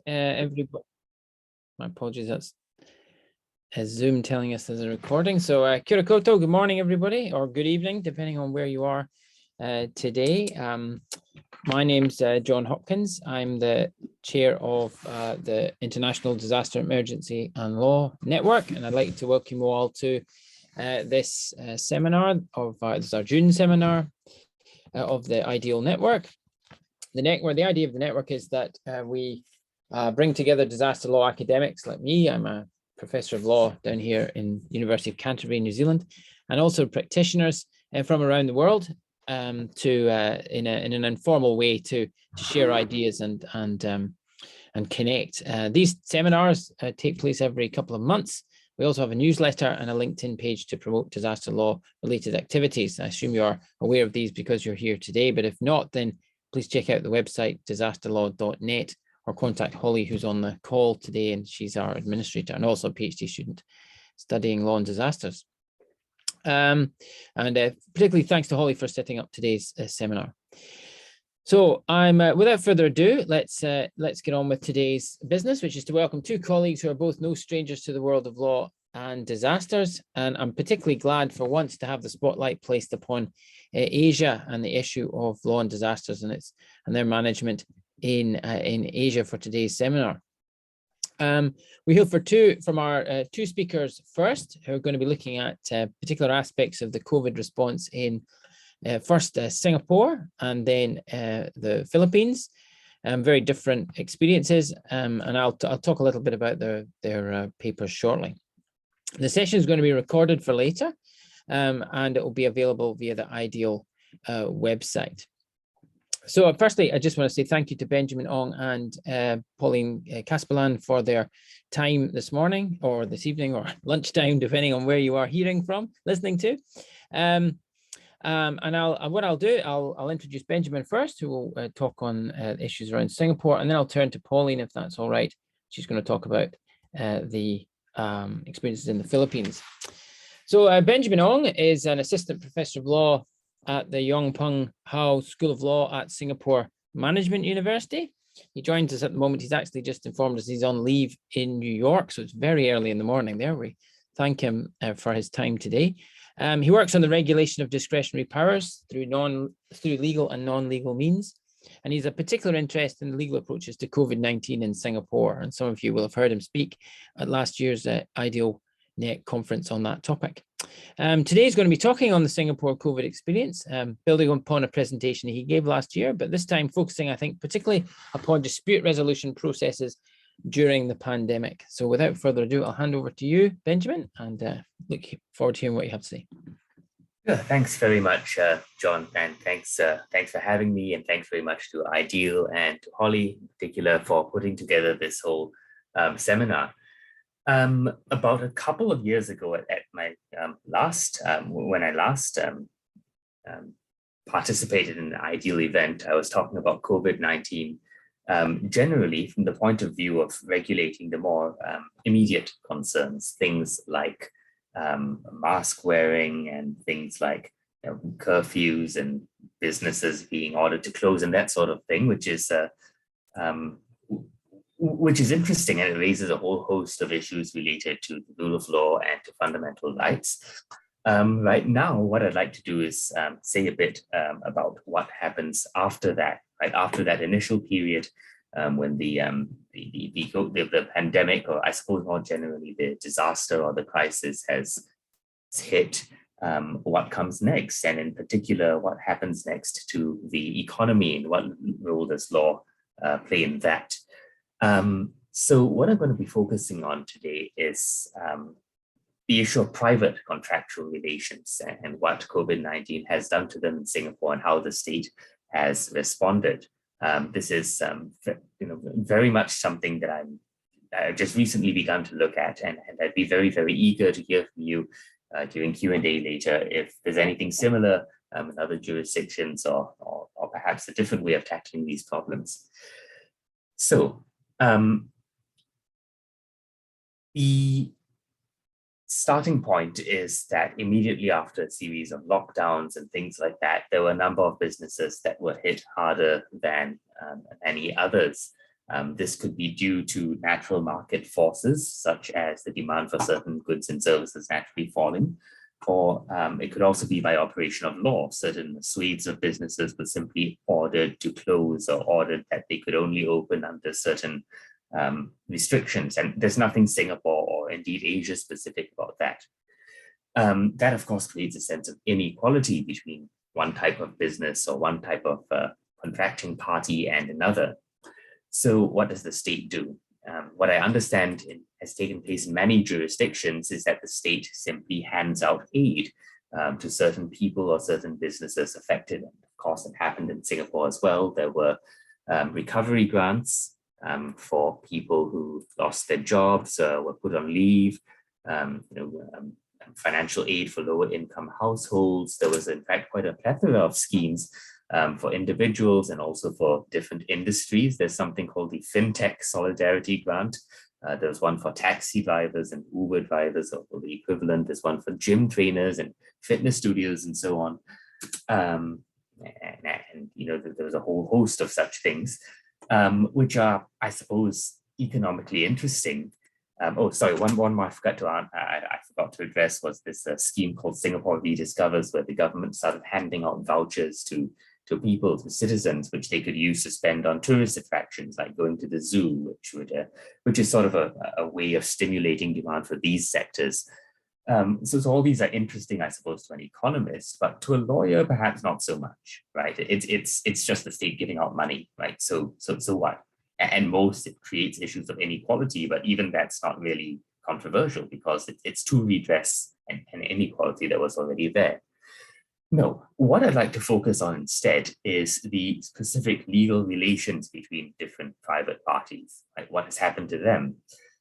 everybody. My apologies, that's Zoom telling us there's a recording. So kia ora koutou, good morning, everybody, or good evening, depending on where you are today. My name's John Hopkins. I'm the chair of the International Disaster Emergency and Law Network, and I'd like to welcome you all to this seminar this is our June seminar of the IDEAL Network. The idea of the network is that we bring together disaster law academics like me. I'm a professor of law down here in University of Canterbury, New Zealand, and also practitioners from around the world in an informal way to share ideas and connect. These seminars take place every couple of months. We also have a newsletter and a LinkedIn page to promote disaster law related activities. I assume you are aware of these because you're here today, but if not, then please check out the website disasterlaw.net or contact Holly, who's on the call today, and she's our administrator and also a PhD student studying law and disasters. Particularly thanks to Holly for setting up today's seminar. So without further ado, let's get on with today's business, which is to welcome two colleagues who are both no strangers to the world of law and disasters. And I'm particularly glad for once to have the spotlight placed upon Asia and the issue of law and disasters and their management in Asia for today's seminar. We hear from our two speakers first, who are going to be looking at particular aspects of the COVID response in first Singapore and then the Philippines. Very different experiences, and I'll talk a little bit about their papers shortly. The session is going to be recorded for later, and it will be available via the IDEAL website. So firstly, I just want to say thank you to Benjamin Ong and Pauline Caspellan for their time this morning or this evening or lunchtime, depending on where you are listening to. I'll introduce Benjamin first, who will talk on issues around Singapore, and then I'll turn to Pauline, if that's all right. She's going to talk about the experiences in the Philippines. So Benjamin Ong is an assistant professor of law at the Yong Pung School of Law at Singapore Management University. He joins us at the moment. He's actually just informed us he's on leave in New York, so it's very early in the morning there. We thank him for his time today. He works on the regulation of discretionary powers through legal and non-legal means, and he's a particular interest in legal approaches to COVID-19 in Singapore. And some of you will have heard him speak at last year's IDEAL Net conference on that topic. Today he's going to be talking on the Singapore COVID experience, building upon a presentation he gave last year, but this time focusing, I think, particularly upon dispute resolution processes during the pandemic. So without further ado, I'll hand over to you, Benjamin, and look forward to hearing what you have to say. Yeah, thanks very much, John, and thanks for having me, and thanks very much to IDEAL and to Holly in particular for putting together this whole seminar. About a couple of years ago at my when I last participated in an IDEAL event, I was talking about COVID-19 generally from the point of view of regulating the more immediate concerns, things like mask wearing and things like curfews and businesses being ordered to close and that sort of thing, which is interesting, and it raises a whole host of issues related to the rule of law and to fundamental rights. Right now, what I'd like to do is say a bit about what happens after that, right after that initial period when the pandemic, or I suppose more generally the disaster or the crisis has hit. What comes next, and in particular, what happens next to the economy, and what role does law play in that? So what I'm going to be focusing on today is the issue of private contractual relations and what COVID-19 has done to them in Singapore and how the state has responded. This is very much something that I've just recently begun to look at, and I'd be very, very eager to hear from you during Q&A later if there's anything similar in other jurisdictions or perhaps a different way of tackling these problems. So the starting point is that immediately after a series of lockdowns and things like that, there were a number of businesses that were hit harder than any others. This could be due to natural market forces, such as the demand for certain goods and services naturally falling, or it could also be by operation of law. Certain swathes of businesses were simply ordered to close or ordered that they could only open under certain restrictions. And there's nothing Singapore or indeed Asia specific about that. That, of course, creates a sense of inequality between one type of business or one type of contracting party and another. So what does the state do? What I understand has taken place in many jurisdictions is that the state simply hands out aid to certain people or certain businesses affected. And of course, it happened in Singapore as well. There were recovery grants for people who lost their jobs, were put on leave, financial aid for lower income households. There was, in fact, quite a plethora of schemes for individuals and also for different industries. There's something called the FinTech Solidarity Grant. There's one for taxi drivers and Uber drivers, or the equivalent. There's one for gym trainers and fitness studios and so on. And there was a whole host of such things, which are, I suppose, economically interesting. One more I forgot to address was this scheme called Singapore Rediscovers, where the government started handing out vouchers to people, to citizens, which they could use to spend on tourist attractions, like going to the zoo, which is sort of a way of stimulating demand for these sectors. So all these are interesting, I suppose, to an economist, but to a lawyer, perhaps not so much, right? It's just the state giving out money, right? So what? And most, it creates issues of inequality, but even that's not really controversial because it's to redress an inequality that was already there. No, what I'd like to focus on instead is the specific legal relations between different private parties, like what has happened to them.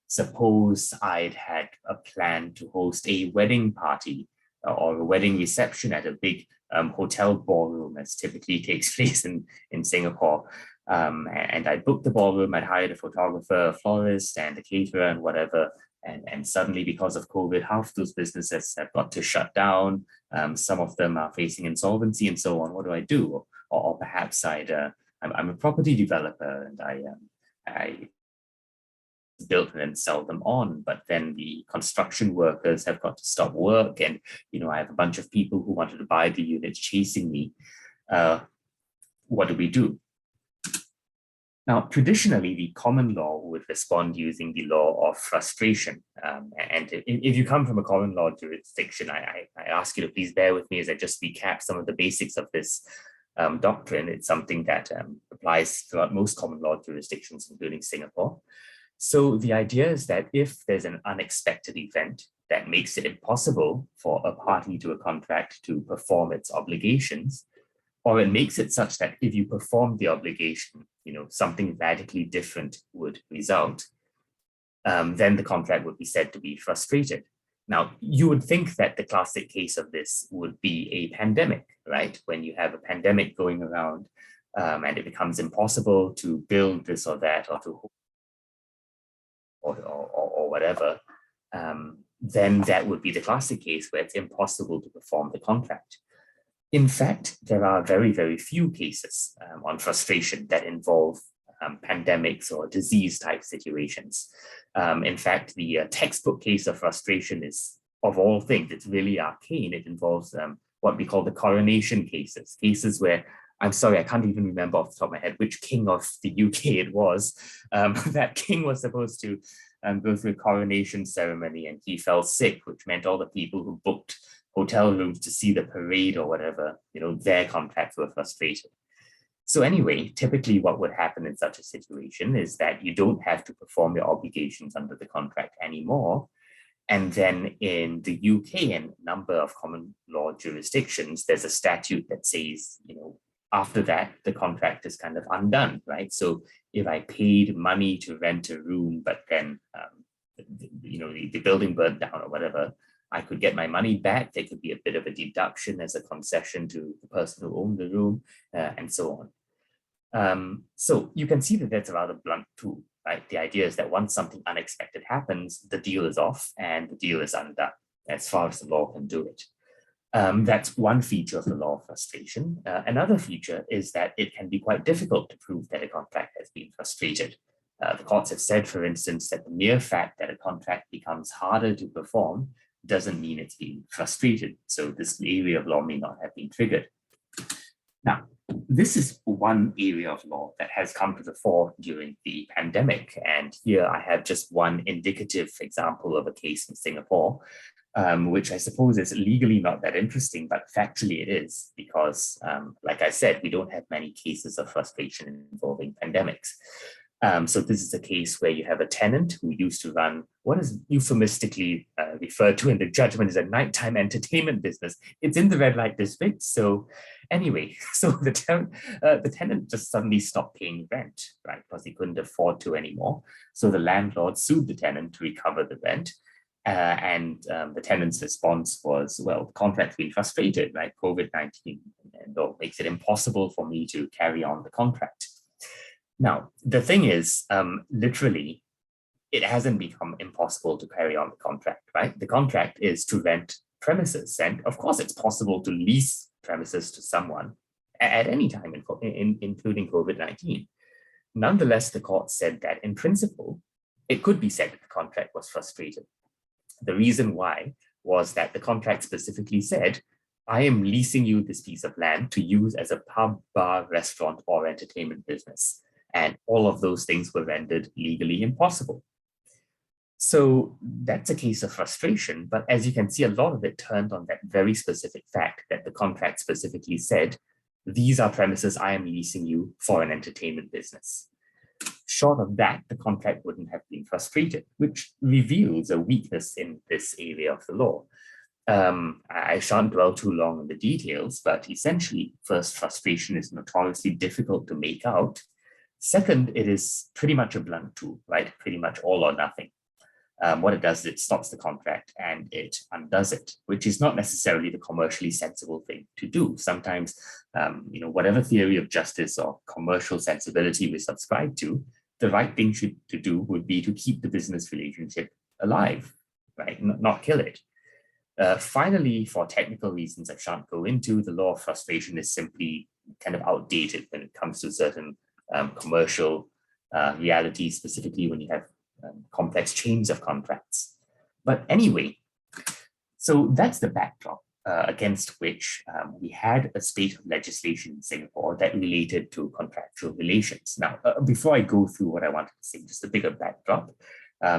Suppose I'd had a plan to host a wedding party or a wedding reception at a big hotel ballroom, as typically takes place in Singapore. And I booked the ballroom, I'd hired a photographer, a florist, and a caterer and whatever. And suddenly, because of COVID, half those businesses have got to shut down. Some of them are facing insolvency and so on. What do I do? Or perhaps I'm a property developer and I built and then sell them on, but then the construction workers have got to stop work, and I have a bunch of people who wanted to buy the units chasing me. What do we do? Now, traditionally, the common law would respond using the law of frustration. And if you come from a common law jurisdiction, I ask you to please bear with me as I just recap some of the basics of this doctrine. It's something that applies throughout most common law jurisdictions, including Singapore. So the idea is that if there's an unexpected event that makes it impossible for a party to a contract to perform its obligations, or it makes it such that if you perform the obligation, something radically different would result, then the contract would be said to be frustrated. Now, you would think that the classic case of this would be a pandemic, right? When you have a pandemic going around and it becomes impossible to build this or that or whatever, then that would be the classic case where it's impossible to perform the contract. In fact, there are very, very few cases on frustration that involve pandemics or disease type situations. In fact, the textbook case of frustration is, of all things, it's really arcane. It involves what we call the coronation cases where, I'm sorry, I can't even remember off the top of my head which king of the UK it was. That king was supposed to go through a coronation ceremony and he fell sick, which meant all the people who booked hotel rooms to see the parade or whatever, their contracts were frustrated. So anyway, typically what would happen in such a situation is that you don't have to perform your obligations under the contract anymore. And then in the UK and a number of common law jurisdictions, there's a statute that says, after that, the contract is kind of undone, right? So if I paid money to rent a room, but then, the building burned down or whatever, I could get my money back. There could be a bit of a deduction as a concession to the person who owned the room, and so on. So you can see that that's a rather blunt tool, right? The idea is that once something unexpected happens, the deal is off and the deal is undone, as far as the law can do it. That's one feature of the law of frustration. Another feature is that it can be quite difficult to prove that a contract has been frustrated. The courts have said, for instance, that the mere fact that a contract becomes harder to perform doesn't mean it's being frustrated. So this area of law may not have been triggered. Now, this is one area of law that has come to the fore during the pandemic. And here I have just one indicative example of a case in Singapore, which I suppose is legally not that interesting, but factually it is, because like I said, we don't have many cases of frustration involving pandemics. So this is a case where you have a tenant who used to run what is euphemistically referred to in the judgment as a nighttime entertainment business. It's in the red light district. So anyway, so the tenant just suddenly stopped paying rent, right? Because he couldn't afford to anymore. So the landlord sued the tenant to recover the rent. And the tenant's response was, well, the contract's been frustrated, right? COVID-19 makes it impossible for me to carry on the contract. Now, the thing is, literally, it hasn't become impossible to carry on the contract, right? The contract is to rent premises. And of course, it's possible to lease premises to someone at any time, including COVID-19. Nonetheless, the court said that in principle, it could be said that the contract was frustrated. The reason why was that the contract specifically said, I am leasing you this piece of land to use as a pub, bar, restaurant, or entertainment business. And all of those things were rendered legally impossible. So that's a case of frustration. But as you can see, a lot of it turned on that very specific fact that the contract specifically said, these are premises I am leasing you for an entertainment business. Short of that, the contract wouldn't have been frustrated, which reveals a weakness in this area of the law. I shan't dwell too long on the details, but essentially, first, frustration is notoriously difficult to make out. Second, it is pretty much a blunt tool, right? Pretty much all or nothing. What it does is it stops the contract and it undoes it, which is not necessarily the commercially sensible thing to do. Sometimes, whatever theory of justice or commercial sensibility we subscribe to, the right thing to do would be to keep the business relationship alive, right? Not kill it. Finally, for technical reasons I shan't go into, the law of frustration is simply kind of outdated when it comes to certain commercial realities, specifically when you have complex chains of contracts. But anyway, so that's the backdrop against which we had a spate of legislation in Singapore that related to contractual relations. Now, before I go through what I wanted to say, just a bigger backdrop,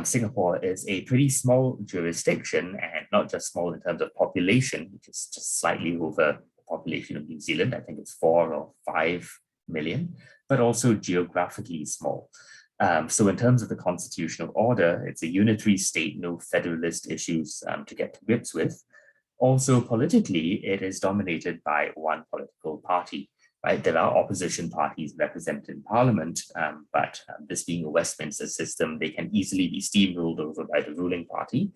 Singapore is a pretty small jurisdiction, and not just small in terms of population, which is just slightly over the population of New Zealand. I think it's 4 or 5 million, but also geographically small. So in terms of the constitutional order, it's a unitary state, no federalist issues to get to grips with. Also politically, it is dominated by one political party, right? There are opposition parties represented in parliament, but this being a Westminster system, they can easily be steamrolled over by the ruling party.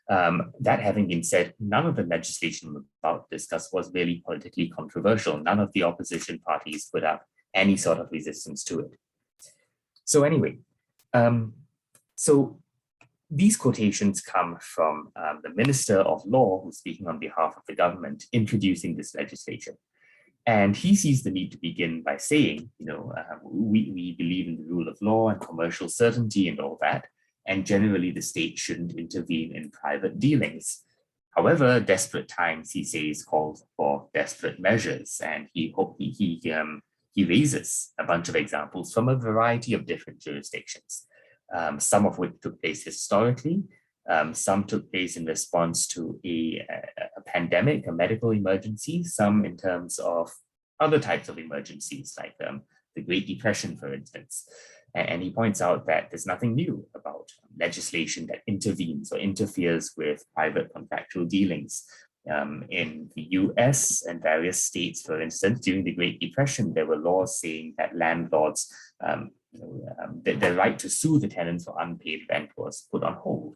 That having been said, none of the legislation we're about to discuss was really politically controversial. None of the opposition parties put up any sort of resistance to it. So anyway, so these quotations come from the Minister of Law, who's speaking on behalf of the government, introducing this legislation. And he sees the need to begin by saying, we believe in the rule of law and commercial certainty and all that, and generally the state shouldn't intervene in private dealings. However, desperate times, he says, calls for desperate measures, and he raises a bunch of examples from a variety of different jurisdictions, some of which took place historically, some took place in response to a pandemic, a medical emergency, some in terms of other types of emergencies, like the Great Depression, for instance. And he points out that there's nothing new about legislation that intervenes or interferes with private contractual dealings. In the US and various states, for instance, during the Great Depression, there were laws saying that landlords, their right to sue the tenants for unpaid rent was put on hold.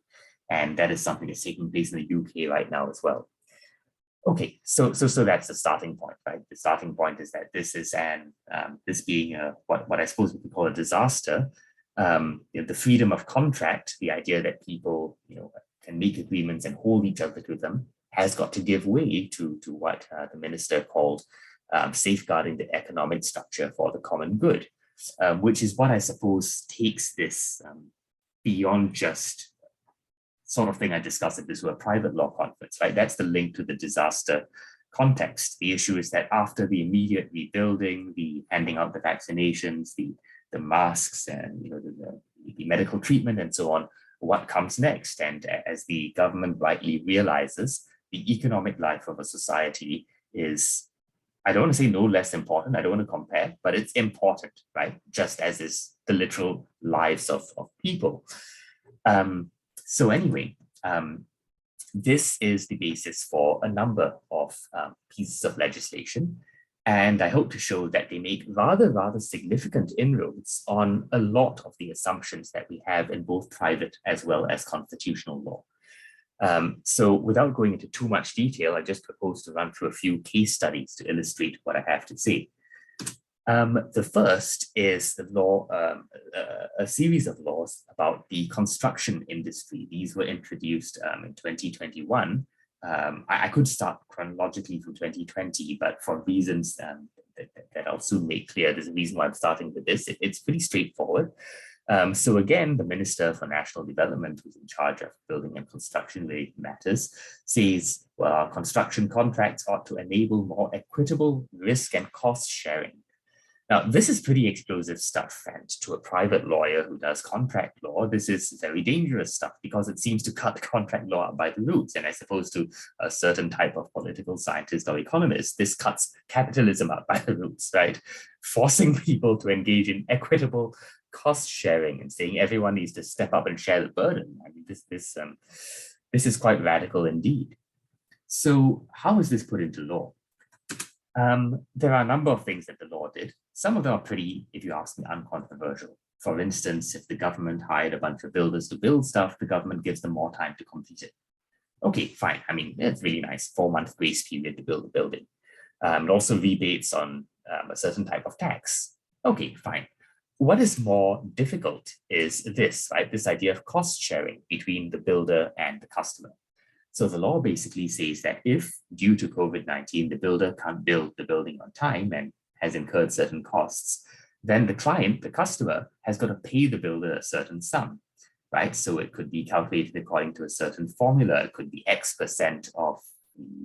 And that is something that's taking place in the UK right now as well. Okay, so that's the starting point, right? The starting point is that this is this being what I suppose we could call a disaster. The freedom of contract, the idea that people can make agreements and hold each other to them, has got to give way to what the minister called safeguarding the economic structure for the common good. which is what I suppose takes this beyond just sort of thing I discussed if this were a private law conference, right? That's the link to the disaster context. The issue is that after the immediate rebuilding, the handing out the vaccinations, the masks, and the medical treatment and so on, what comes next? And as the government rightly realizes, the economic life of a society is, I don't want to say no less important, I don't want to compare, but it's important, right? Just as is the literal lives of people. So anyway, this is the basis for a number of pieces of legislation. And I hope to show that they make rather significant inroads on a lot of the assumptions that we have in both private as well as constitutional law. So without going into too much detail, I just propose to run through a few case studies to illustrate what I have to say. The first is the law, a series of laws about the construction industry. These were introduced in 2021. I could start chronologically from 2020, but for reasons that I'll soon make clear, there's a reason why I'm starting with this. It's pretty straightforward. So again, the Minister for National Development, who's in charge of building and construction related matters, says, well, our construction contracts ought to enable more equitable risk and cost sharing. Now, this is pretty explosive stuff, and to a private lawyer who does contract law, this is very dangerous stuff because it seems to cut contract law out by the roots. And I suppose to a certain type of political scientist or economist, this cuts capitalism out by the roots, right? Forcing people to engage in equitable cost sharing and saying everyone needs to step up and share the burden. I mean, this is quite radical indeed. So how is this put into law? There are a number of things that the law did. Some of them are pretty, if you ask me, uncontroversial. For instance, if the government hired a bunch of builders to build stuff, the government gives them more time to complete it. Okay, fine. I mean, it's really nice, 4-month grace period to build a building. And also rebates on a certain type of tax. Okay, fine. What is more difficult is this, right? This idea of cost sharing between the builder and the customer. So the law basically says that if, due to COVID-19, the builder can't build the building on time and has incurred certain costs, then the client, the customer, has got to pay the builder a certain sum, right? So it could be calculated according to a certain formula. It could be X% of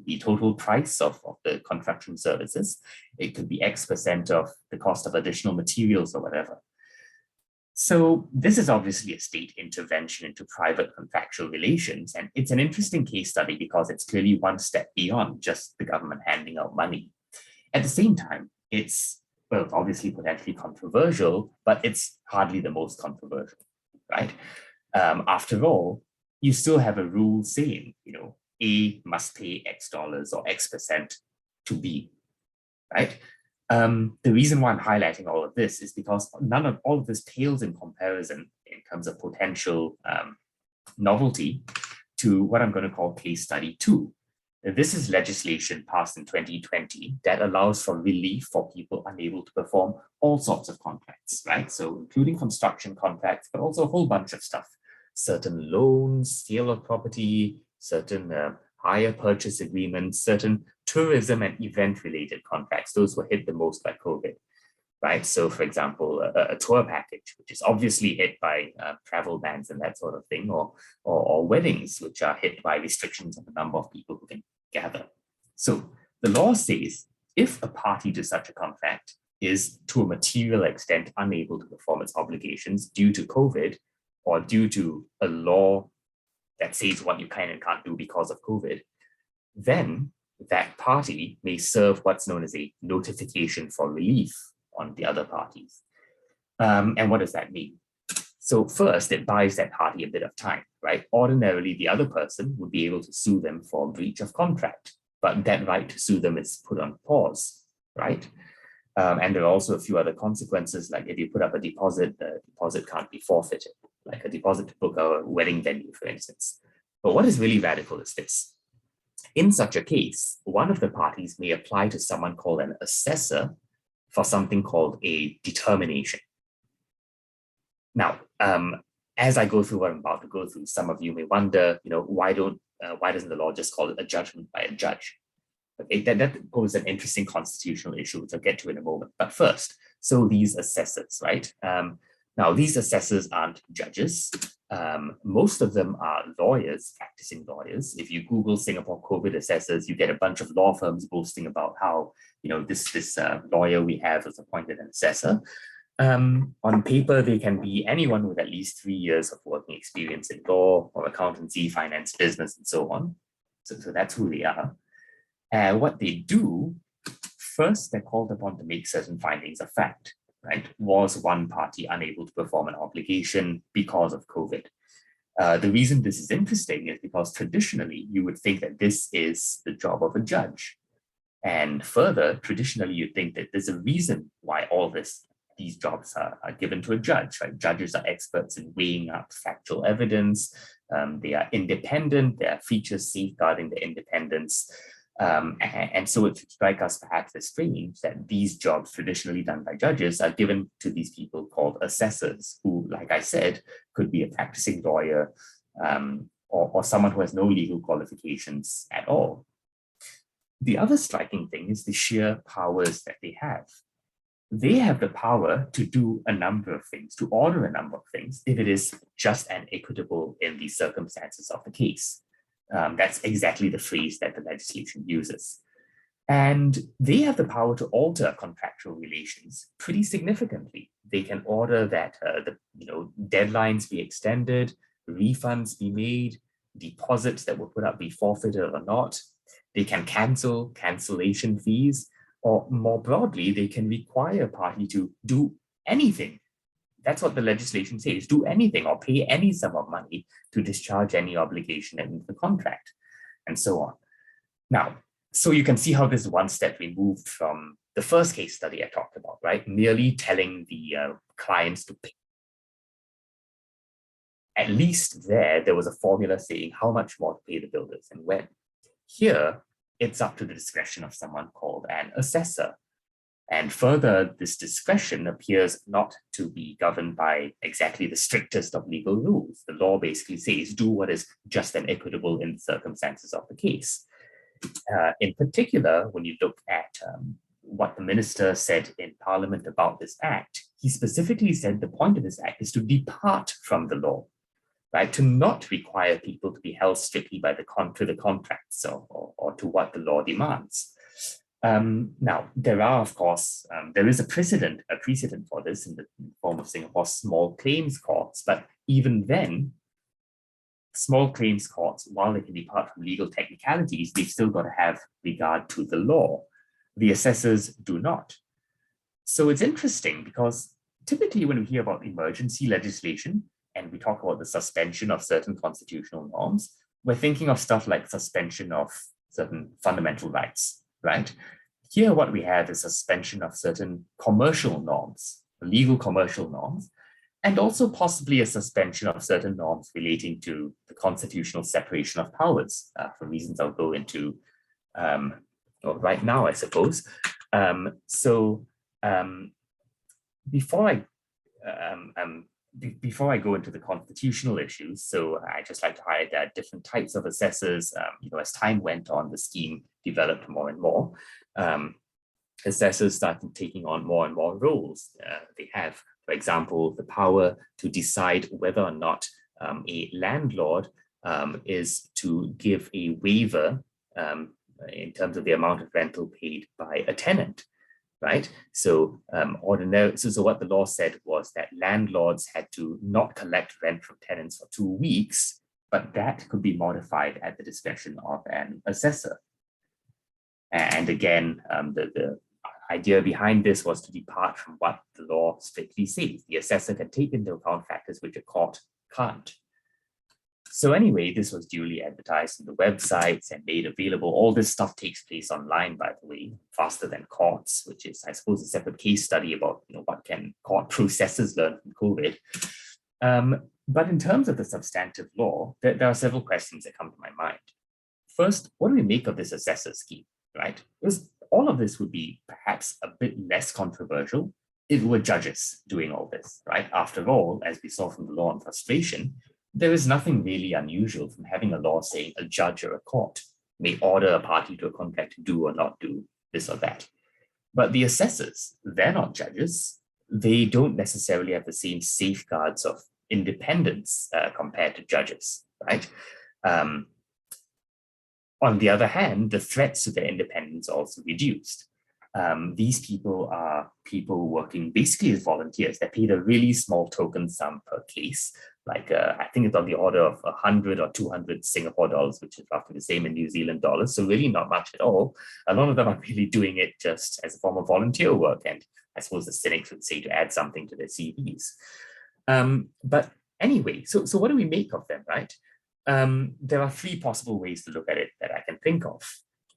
the total price of the construction services. It could be X% of the cost of additional materials or whatever. So this is obviously a state intervention into private contractual relations. And it's an interesting case study because it's clearly one step beyond just the government handing out money. At the same time, it's, well, obviously potentially controversial, but it's hardly the most controversial, right? After all, you still have a rule saying, A must pay X dollars or X% to B, right? The reason why I'm highlighting all of this is because all of this pales in comparison in terms of potential novelty to what I'm going to call case study 2. This is legislation passed in 2020 that allows for relief for people unable to perform all sorts of contracts, right? So including construction contracts, but also a whole bunch of stuff, certain loans, sale of property, certain hire purchase agreements, certain tourism and event related contracts. Those were hit the most by COVID, right? So for example, a tour package, which is obviously hit by travel bans and that sort of thing, or weddings, which are hit by restrictions on the number of people who can gather. So the law says if a party to such a contract is to a material extent unable to perform its obligations due to COVID or due to a law that says what you can and can't do because of COVID, then that party may serve what's known as a notification for relief on the other parties. And what does that mean? So first, it buys that party a bit of time, right? Ordinarily, the other person would be able to sue them for breach of contract, but that right to sue them is put on pause, right? And there are also a few other consequences, like if you put up a deposit, the deposit can't be forfeited, like a deposit to book a wedding venue, for instance. But what is really radical is this. In such a case, one of the parties may apply to someone called an assessor for something called a determination. Now, as I go through what I'm about to go through, some of you may wonder, why doesn't the law just call it a judgment by a judge? Okay, that poses an interesting constitutional issue, which I'll get to in a moment. But first, So these assessors, right? Now, these assessors aren't judges. Most of them are lawyers, practicing lawyers. If you Google Singapore COVID assessors, you get a bunch of law firms boasting about how, this lawyer we have is appointed an assessor. On paper, they can be anyone with at least 3 years of working experience in law or accountancy, finance, business, and so on. So that's who they are. What they do, first, they're called upon to make certain findings of fact. Right? Was one party unable to perform an obligation because of COVID? The reason this is interesting is because traditionally you would think that this is the job of a judge. And further, traditionally you think that there's a reason why these jobs are given to a judge, right? Judges are experts in weighing up factual evidence. They are independent. There are features safeguarding their independence. And so it should strike us perhaps as strange that these jobs traditionally done by judges are given to these people called assessors, who, like I said, could be a practicing lawyer or someone who has no legal qualifications at all. The other striking thing is the sheer powers that they have. They have the power to do a number of things, to order a number of things, if it is just and equitable in the circumstances of the case. That's exactly the phrase that the legislation uses. And they have the power to alter contractual relations pretty significantly. They can order that deadlines be extended, refunds be made, deposits that were put up be forfeited or not. They can cancel cancellation fees, or more broadly, they can require a party to do anything. That's what the legislation says, do anything or pay any sum of money to discharge any obligation in the contract, and so on. Now, so you can see how this is one step removed from the first case study I talked about, right? Merely telling the clients to pay. At least there was a formula saying how much more to pay the builders and when. Here, it's up to the discretion of someone called an assessor. And further, this discretion appears not to be governed by exactly the strictest of legal rules. The law basically says, do what is just and equitable in the circumstances of the case. In particular, when you look at what the minister said in Parliament about this act, he specifically said the point of this act is to depart from the law, right? To not require people to be held strictly by the contracts or to what the law demands. Now, there are, of course, there is a precedent for this in the form of Singapore's small claims courts, but even then, small claims courts, while they can depart from legal technicalities, they've still got to have regard to the law. The assessors do not. So it's interesting because typically when we hear about emergency legislation and we talk about the suspension of certain constitutional norms, we're thinking of stuff like suspension of certain fundamental rights, right? Here, what we have is suspension of certain commercial norms, legal commercial norms, and also possibly a suspension of certain norms relating to the constitutional separation of powers, for reasons I'll go into right now, I suppose. Before I go into the constitutional issues, so I just like to highlight that different types of assessors, as time went on, the scheme developed more and more. Assessors started taking on more and more roles. They have, for example, the power to decide whether or not a landlord is to give a waiver in terms of the amount of rental paid by a tenant, right? So so what the law said was that landlords had to not collect rent from tenants for 2 weeks, but that could be modified at the discretion of an assessor. And again, the idea behind this was to depart from what the law strictly says. The assessor can take into account factors which a court can't. So anyway, this was duly advertised on the websites and made available. All this stuff takes place online, by the way, faster than courts, which is, I suppose, a separate case study about what can court processes learn from COVID. But in terms of the substantive law, there are several questions that come to my mind. First, what do we make of this assessor scheme, right? Because all of this would be perhaps a bit less controversial if it were judges doing all this, right? After all, as we saw from the law on frustration, there is nothing really unusual from having a law saying a judge or a court may order a party to a contract to do or not do this or that. But the assessors, they're not judges. They don't necessarily have the same safeguards of independence compared to judges, right? On the other hand, the threats to their independence are also reduced. These people are people working basically as volunteers. They're paid a really small token sum per case, like I think it's on the order of 100 or 200 Singapore dollars, which is roughly the same in New Zealand dollars. So really not much at all. A lot of them are really doing it just as a form of volunteer work. And I suppose the cynics would say to add something to their CVs. But anyway, so what do we make of them, right? There are three possible ways to look at it that I can think of.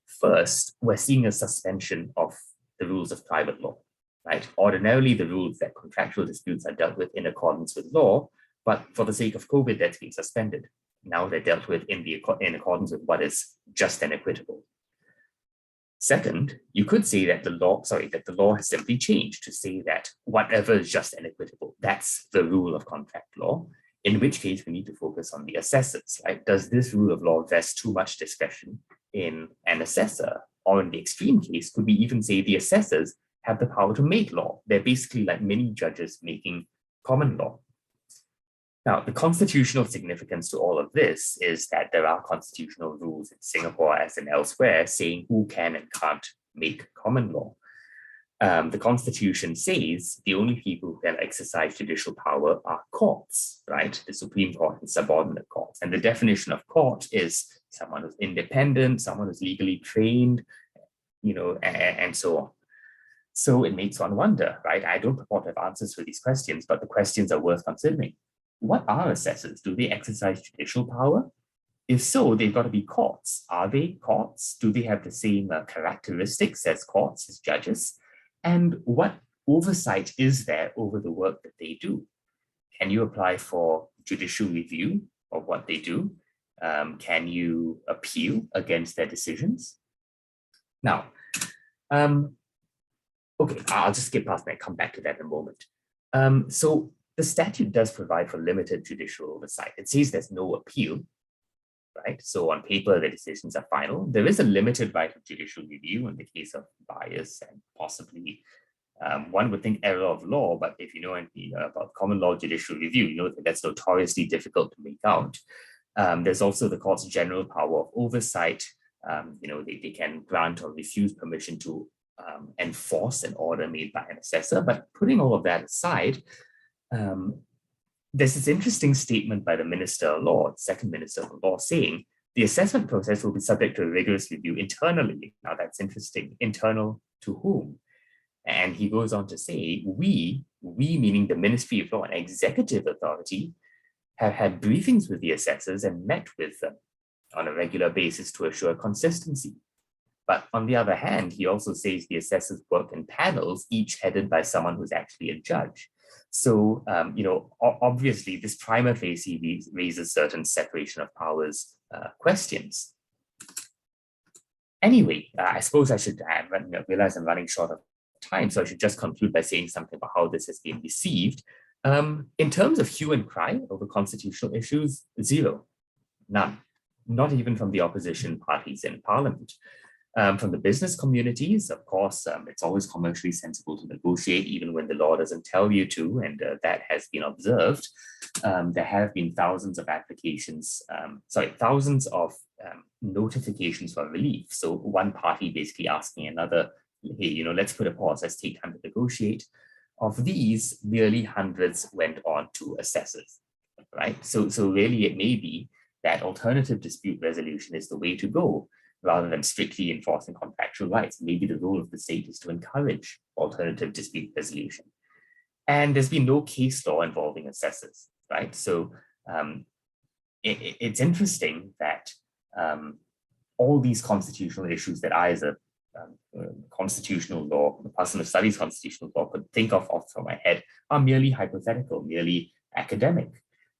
First, we're seeing a suspension of the rules of private law, right? Ordinarily, the rules that contractual disputes are dealt with in accordance with law, but for the sake of COVID, that's been suspended. Now they're dealt with in accordance with what is just and equitable. Second, you could say that the law has simply changed to say that whatever is just and equitable, that's the rule of contract law, in which case we need to focus on the assessors, right? Does this rule of law vest too much discretion in an assessor? Or in the extreme case, could we even say the assessors have the power to make law? They're basically like mini judges making common law. Now, the constitutional significance to all of this is that there are constitutional rules in Singapore as in elsewhere saying who can and can't make common law. The Constitution says the only people who can exercise judicial power are courts, right? The Supreme Court and subordinate courts. And the definition of court is someone who's independent, someone who's legally trained, and so on. So it makes one wonder, right? I don't purport to have answers for these questions, but the questions are worth considering. What are assessors? Do they exercise judicial power? If so, they've got to be courts. Are they courts? Do they have the same characteristics as courts, as judges? And what oversight is there over the work that they do? Can you apply for judicial review of what they do? Can you appeal against their decisions? Now, okay, I'll just skip past that, come back to that in a moment. So the statute does provide for limited judicial oversight. It says there's no appeal, right? So on paper, the decisions are final. There is a limited right of judicial review in the case of bias and possibly, one would think error of law, but if you know anything about common law judicial review, you know that that's notoriously difficult to make out. There's also the court's general power of oversight. They can grant or refuse permission to enforce an order made by an assessor. But putting all of that aside, there's this interesting statement by the Minister of Law, the second Minister of Law, saying the assessment process will be subject to a rigorous review internally. Now that's interesting. Internal to whom? And he goes on to say, we meaning the Ministry of Law and Executive Authority, have had briefings with the assessors and met with them on a regular basis to assure consistency. But on the other hand, he also says the assessors work in panels, each headed by someone who's actually a judge. So, obviously, this prima facie raises certain separation of powers questions. Anyway, I suppose I should realize I'm running short of time, so I should just conclude by saying something about how this has been received. In terms of hue and cry over constitutional issues, zero, none, not even from the opposition parties in Parliament. From the business communities, of course, it's always commercially sensible to negotiate even when the law doesn't tell you to, and that has been observed. There have been thousands of applications, thousands of notifications for relief. So one party basically asking another, hey, let's put a pause, let's take time to negotiate. Of these, nearly hundreds went on to assessors, right? So really it may be that alternative dispute resolution is the way to go, rather than strictly enforcing contractual rights. Maybe the role of the state is to encourage alternative dispute resolution. And there's been no case law involving assessors, right? So it's interesting that all these constitutional issues that I, as a constitutional law, a person who studies constitutional law, could think of off the top of my head are merely hypothetical, merely academic.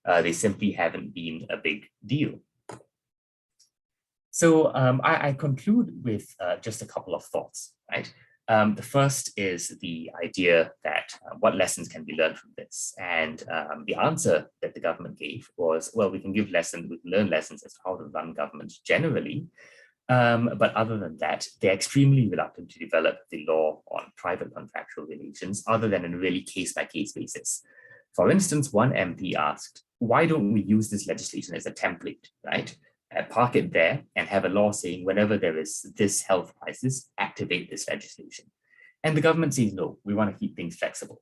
They simply haven't been a big deal. So I conclude with just a couple of thoughts, right? The first is the idea that what lessons can be learned from this? And the answer that the government gave was, well, we can learn lessons as to how to run governments generally, But other than that, they're extremely reluctant to develop the law on private contractual relations, other than in a really case-by-case basis. For instance, one MP asked, why don't we use this legislation as a template, right? Park it there and have a law saying whenever there is this health crisis, activate this legislation. And the government says, no, we want to keep things flexible.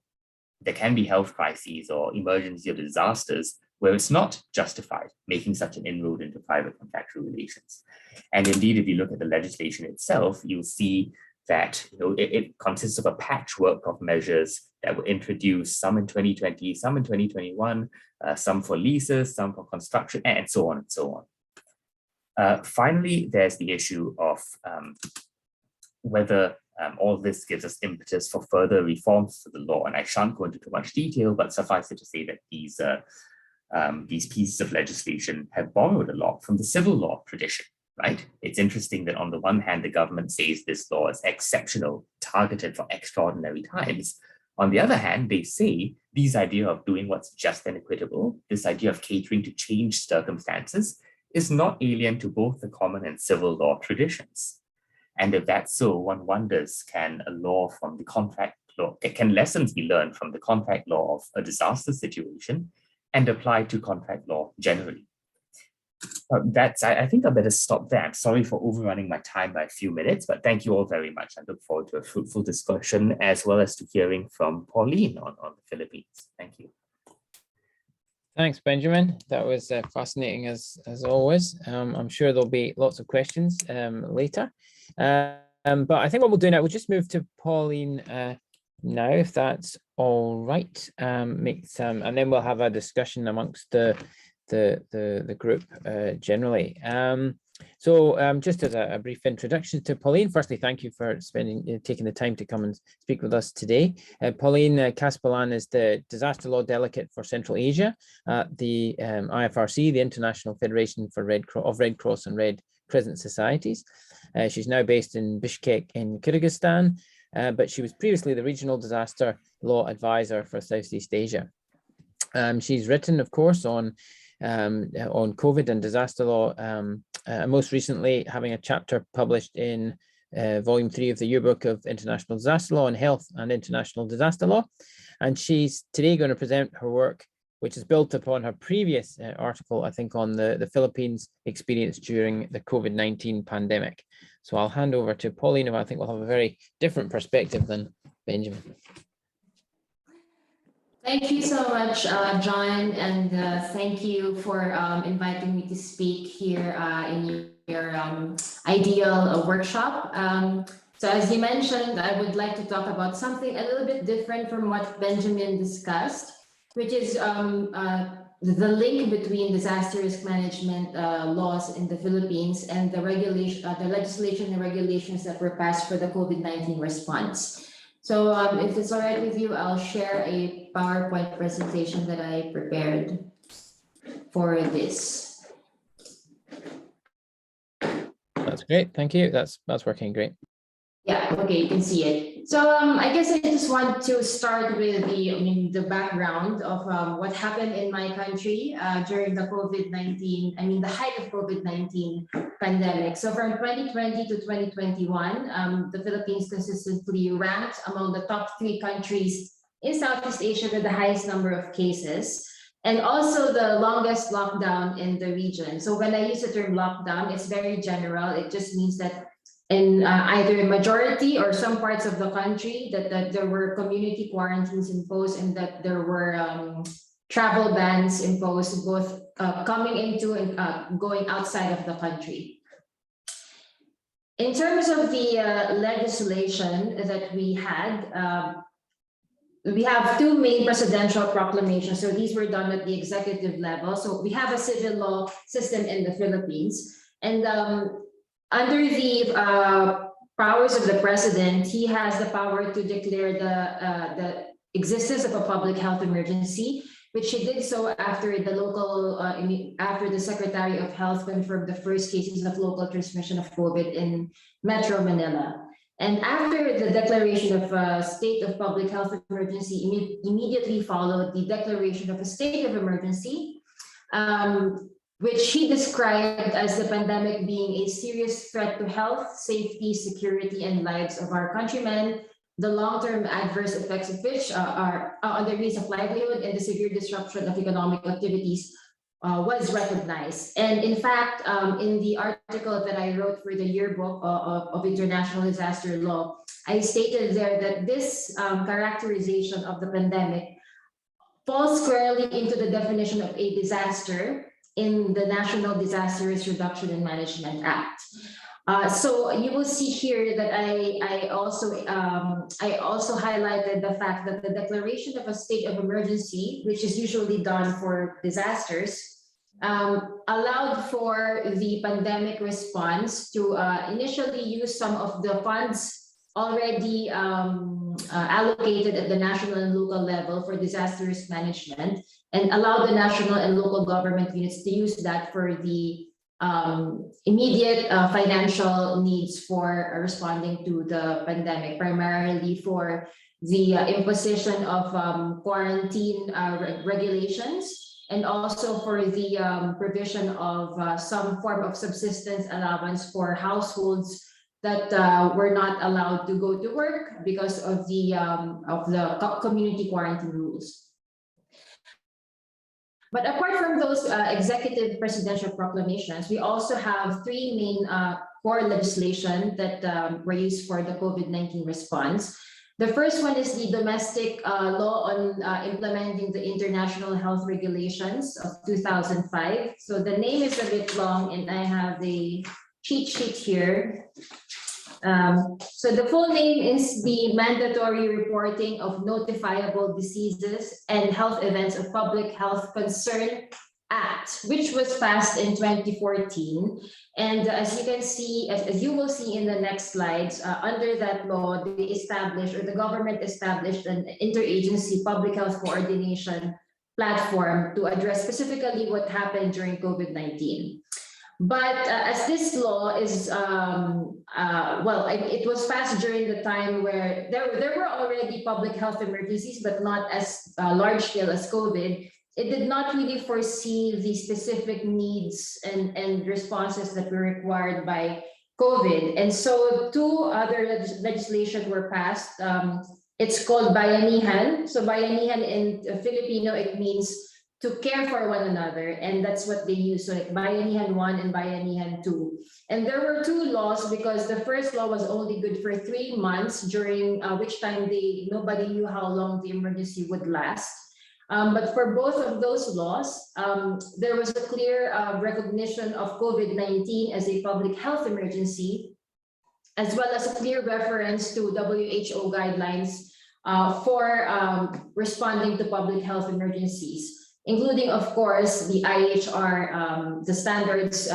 There can be health crises or emergency or disasters where it's not justified making such an inroad into private contractual relations. And indeed, if you look at the legislation itself, you'll see that it consists of a patchwork of measures that were introduced, some in 2020, some in 2021, some for leases, some for construction, and so on and so on. Finally, there's the issue of whether all this gives us impetus for further reforms to the law. And I shan't go into too much detail, but suffice it to say that these pieces of legislation have borrowed a lot from the civil law tradition, right? It's interesting that on the one hand, the government says this law is exceptional, targeted for extraordinary times. On the other hand, they say this idea of doing what's just and equitable, this idea of catering to changed circumstances, is not alien to both the common and civil law traditions. And if that's so, one wonders, can a law from the contract law, can lessons be learned from the contract law of a disaster situation and applied to contract law generally? I think I better stop there. I'm sorry for overrunning my time by a few minutes, but thank you all very much. I look forward to a fruitful discussion as well as to hearing from Pauline on the Philippines. Thank you. Thanks, Benjamin. That was fascinating as always. I'm sure there'll be lots of questions later. But I think what we'll do now, we'll just move to Pauline now, if that's all right. And then we'll have a discussion amongst the group generally. So just as a brief introduction to Pauline, firstly, thank you for taking the time to come and speak with us today. Pauline Caspellan is the Disaster Law Delegate for Central Asia at the IFRC, the International Federation for Red Cross and Red Crescent Societies. She's now based in Bishkek in Kyrgyzstan, but she was previously the Regional Disaster Law Advisor for Southeast Asia. She's written, of course, on COVID and disaster law, most recently having a chapter published in volume 3 of the Yearbook of International Disaster Law on Health and International Disaster Law. And she's today going to present her work, which is built upon her previous article, I think, on the Philippines experience during the COVID-19 pandemic. So I'll hand over to Pauline, who I think will have a very different perspective than Benjamin. Thank you so much, John, and thank you for inviting me to speak here in your ideal workshop. So as you mentioned, I would like to talk about something a little bit different from what Benjamin discussed, which is the link between disaster risk management laws in the Philippines and the legislation and regulations that were passed for the COVID-19 response. So if it's all right with you, I'll share a PowerPoint presentation that I prepared for this. That's great. Thank you. That's working great. Yeah, okay, you can see it. So I guess I just want to start with the background of what happened in my country during the COVID-19, the height of COVID-19 pandemic. So from 2020 to 2021, the Philippines consistently ranked among the top 3 countries in Southeast Asia with the highest number of cases, and also the longest lockdown in the region. So when I use the term lockdown, it's very general. It just means that in either a majority or some parts of the country that there were community quarantines imposed and that there were travel bans imposed, both coming into and going outside of the country. In terms of the legislation that we had, we have 2 main presidential proclamations. So these were done at the executive level. So we have a civil law system in the Philippines, and under the powers of the president, he has the power to declare the existence of a public health emergency, which he did so after after the Secretary of Health confirmed the first cases of local transmission of COVID in Metro Manila. And after the declaration of a state of public health emergency, immediately followed the declaration of a state of emergency. which he described as the pandemic being a serious threat to health, safety, security, and lives of our countrymen, the long-term adverse effects of which are on the means of livelihood and the severe disruption of economic activities was recognized. And in fact, in the article that I wrote for the yearbook of international disaster law, I stated there that this characterization of the pandemic falls squarely into the definition of a disaster in the National Disaster Risk Reduction and Management Act. So you will see here that I also highlighted the fact that the declaration of a state of emergency, which is usually done for disasters, allowed for the pandemic response to initially use some of the funds already allocated at the national and local level for disaster risk management, and allow the national and local government units to use that for the immediate financial needs for responding to the pandemic, primarily for the imposition of quarantine regulations, and also for the provision of some form of subsistence allowance for households that were not allowed to go to work because of the community quarantine rules. But apart from those executive presidential proclamations, we also have three main core legislation that were used for the COVID-19 response. The first one is the domestic law on implementing the international health regulations of 2005. So the name is a bit long, and I have the cheat sheet here. So the full name is the Mandatory Reporting of Notifiable Diseases and Health Events of Public Health Concern Act, which was passed in 2014. And as you can see, as you will see in the next slides, under that law, they established, or the government established, an interagency public health coordination platform to address specifically what happened during COVID-19. But as this law is, it was passed during the time where there were already public health emergencies, but not as large scale as COVID. It did not really foresee the specific needs and responses that were required by COVID. And so two other legislation were passed. It's called bayanihan. So bayanihan in Filipino, it means to care for one another, and that's what they use. So like Bayanihan 1 and Bayanihan 2. And there were two laws because the first law was only good for 3 months, during which time nobody knew how long the emergency would last. But for both of those laws, there was a clear recognition of COVID-19 as a public health emergency, as well as a clear reference to WHO guidelines for responding to public health emergencies, including, of course, the IHR, the standards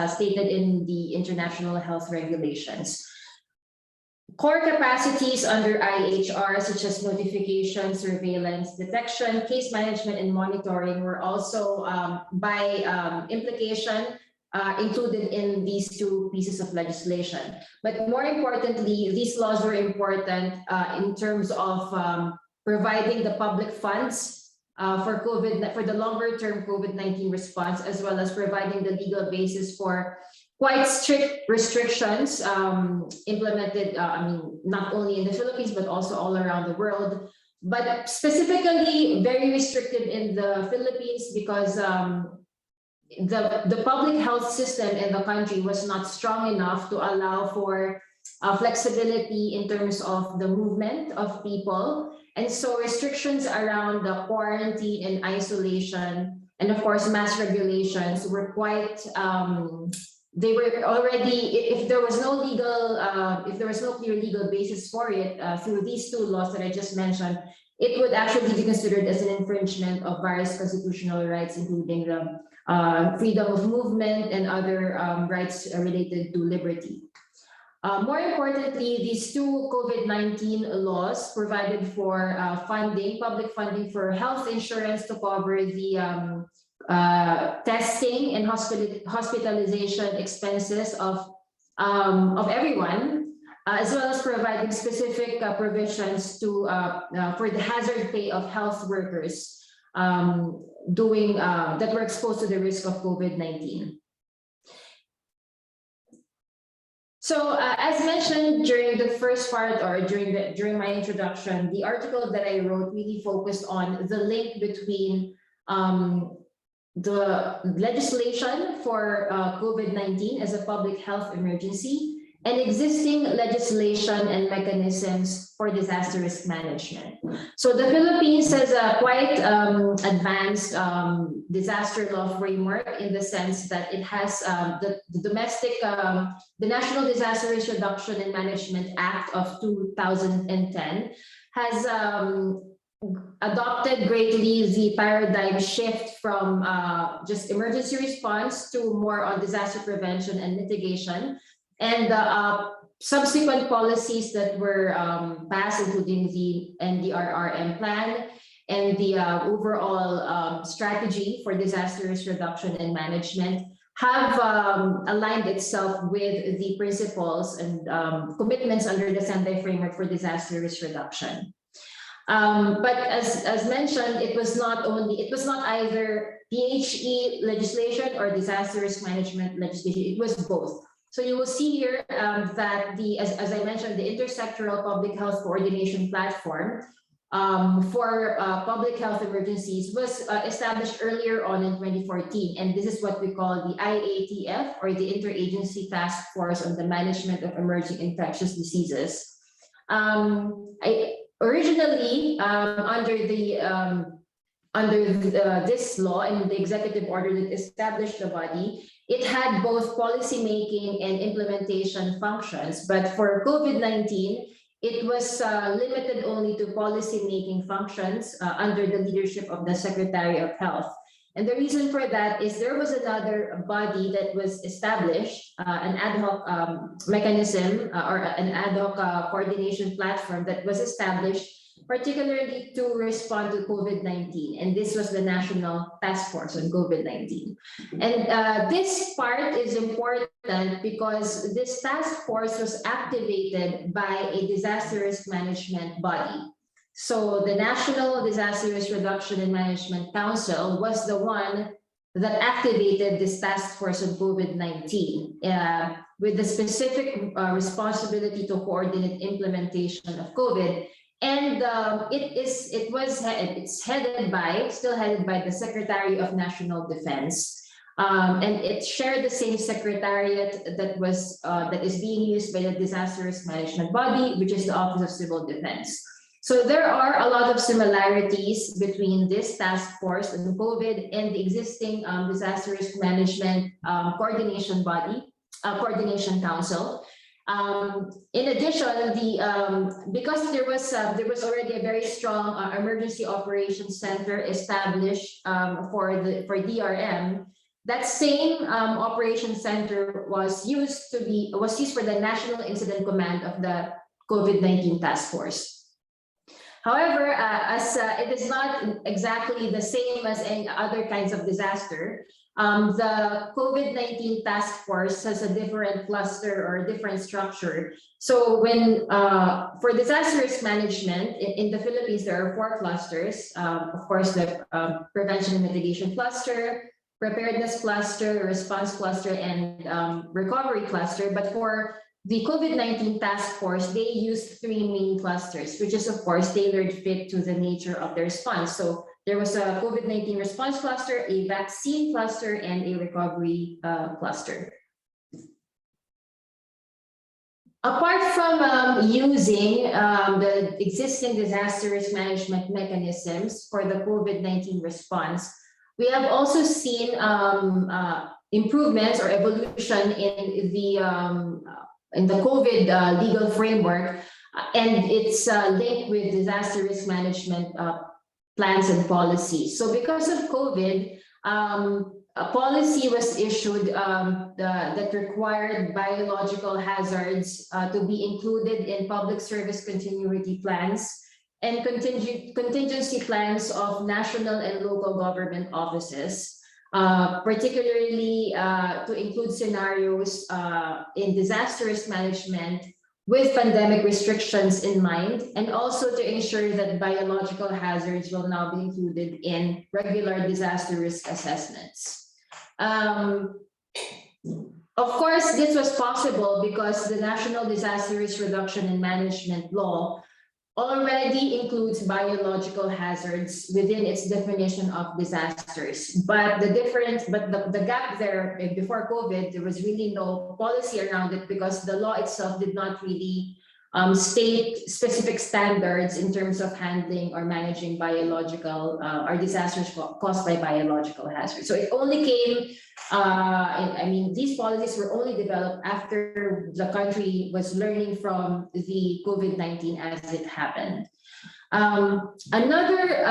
stated in the international health regulations. Core capacities under IHR, such as notification, surveillance, detection, case management, and monitoring, were also, by implication, included in these two pieces of legislation. But more importantly, these laws were important in terms of providing the public funds for the longer-term COVID-19 response, as well as providing the legal basis for quite strict restrictions implemented, not only in the Philippines, but also all around the world. But specifically very restrictive in the Philippines because the public health system in the country was not strong enough to allow for flexibility in terms of the movement of people. And so restrictions around the quarantine and isolation, and of course, mass regulations were quite, they were already, if there was no clear legal basis for it through these two laws that I just mentioned, it would actually be considered as an infringement of various constitutional rights, including the freedom of movement and other rights related to liberty. More importantly, these two COVID-19 laws provided for public funding for health insurance to cover the testing and hospitalization expenses of everyone, as well as providing specific provisions for the hazard pay of health workers, that were exposed to the risk of COVID-19. So as mentioned during the first part or during my introduction, the article that I wrote really focused on the link between the legislation for COVID-19 as a public health emergency and existing legislation and mechanisms for disaster risk management. So the Philippines has a quite advanced disaster law framework in the sense that it has the National Disaster Risk Reduction and Management Act of 2010 has adopted greatly the paradigm shift from just emergency response to more on disaster prevention and mitigation. And subsequent policies that were passed, including the NDRRM plan and the overall strategy for disaster risk reduction and management, have aligned itself with the principles and commitments under the Sendai Framework for Disaster Risk Reduction. But as mentioned, it was not either PHE legislation or disaster risk management legislation. It was both. So you will see here that as I mentioned, the intersectoral public health coordination platform for public health emergencies was established earlier on in 2014, and this is what we call the IATF, or the Interagency Task Force on the Management of Emerging Infectious Diseases. Originally, under this law and the executive order that established the body, it had both policy making and implementation functions. But for COVID-19, it was limited only to policy making functions under the leadership of the Secretary of Health. And the reason for that is there was another body that was established, an ad hoc mechanism or an ad hoc coordination platform that was established particularly to respond to COVID-19. And this was the National Task Force on COVID-19. And this part is important because this task force was activated by a disaster risk management body. So the National Disaster Risk Reduction and Management Council was the one that activated this task force on COVID-19 with the specific responsibility to coordinate implementation of COVID. And it's still headed by the Secretary of National Defense. And it shared the same secretariat that is being used by the disaster risk management body, which is the Office of Civil Defense. So there are a lot of similarities between this task force and COVID and the existing disaster risk management coordination council. In addition, because there was already a very strong emergency operations center established for DRM, that same operations center was used for the National Incident Command of the COVID-19 task force. However, as it is not exactly the same as any other kinds of disaster, the COVID-19 task force has a different cluster or a different structure. So when for disaster risk management in the Philippines, there are 4 clusters. Of course, the prevention and mitigation cluster, preparedness cluster, response cluster, and recovery cluster. But for the COVID-19 task force, they used 3 main clusters, which is of course tailored fit to the nature of the response. So there was a COVID-19 response cluster, a vaccine cluster, and a recovery cluster. Apart from using the existing disaster risk management mechanisms for the COVID-19 response, we have also seen improvements or evolution in the COVID legal framework, and it's linked with disaster risk management plans and policies. So because of COVID, a policy was issued that required biological hazards to be included in public service continuity plans and contingency plans of national and local government offices, particularly to include scenarios in disaster risk management with pandemic restrictions in mind, and also to ensure that biological hazards will now be included in regular disaster risk assessments. Of course, this was possible because the National Disaster Risk Reduction and Management Law already includes biological hazards within its definition of disasters. But the gap there, before COVID, there was really no policy around it because the law itself did not really state specific standards in terms of handling or managing biological or disasters caused by biological hazards. So it only came, these policies were only developed after the country was learning from the COVID-19 as it happened. Another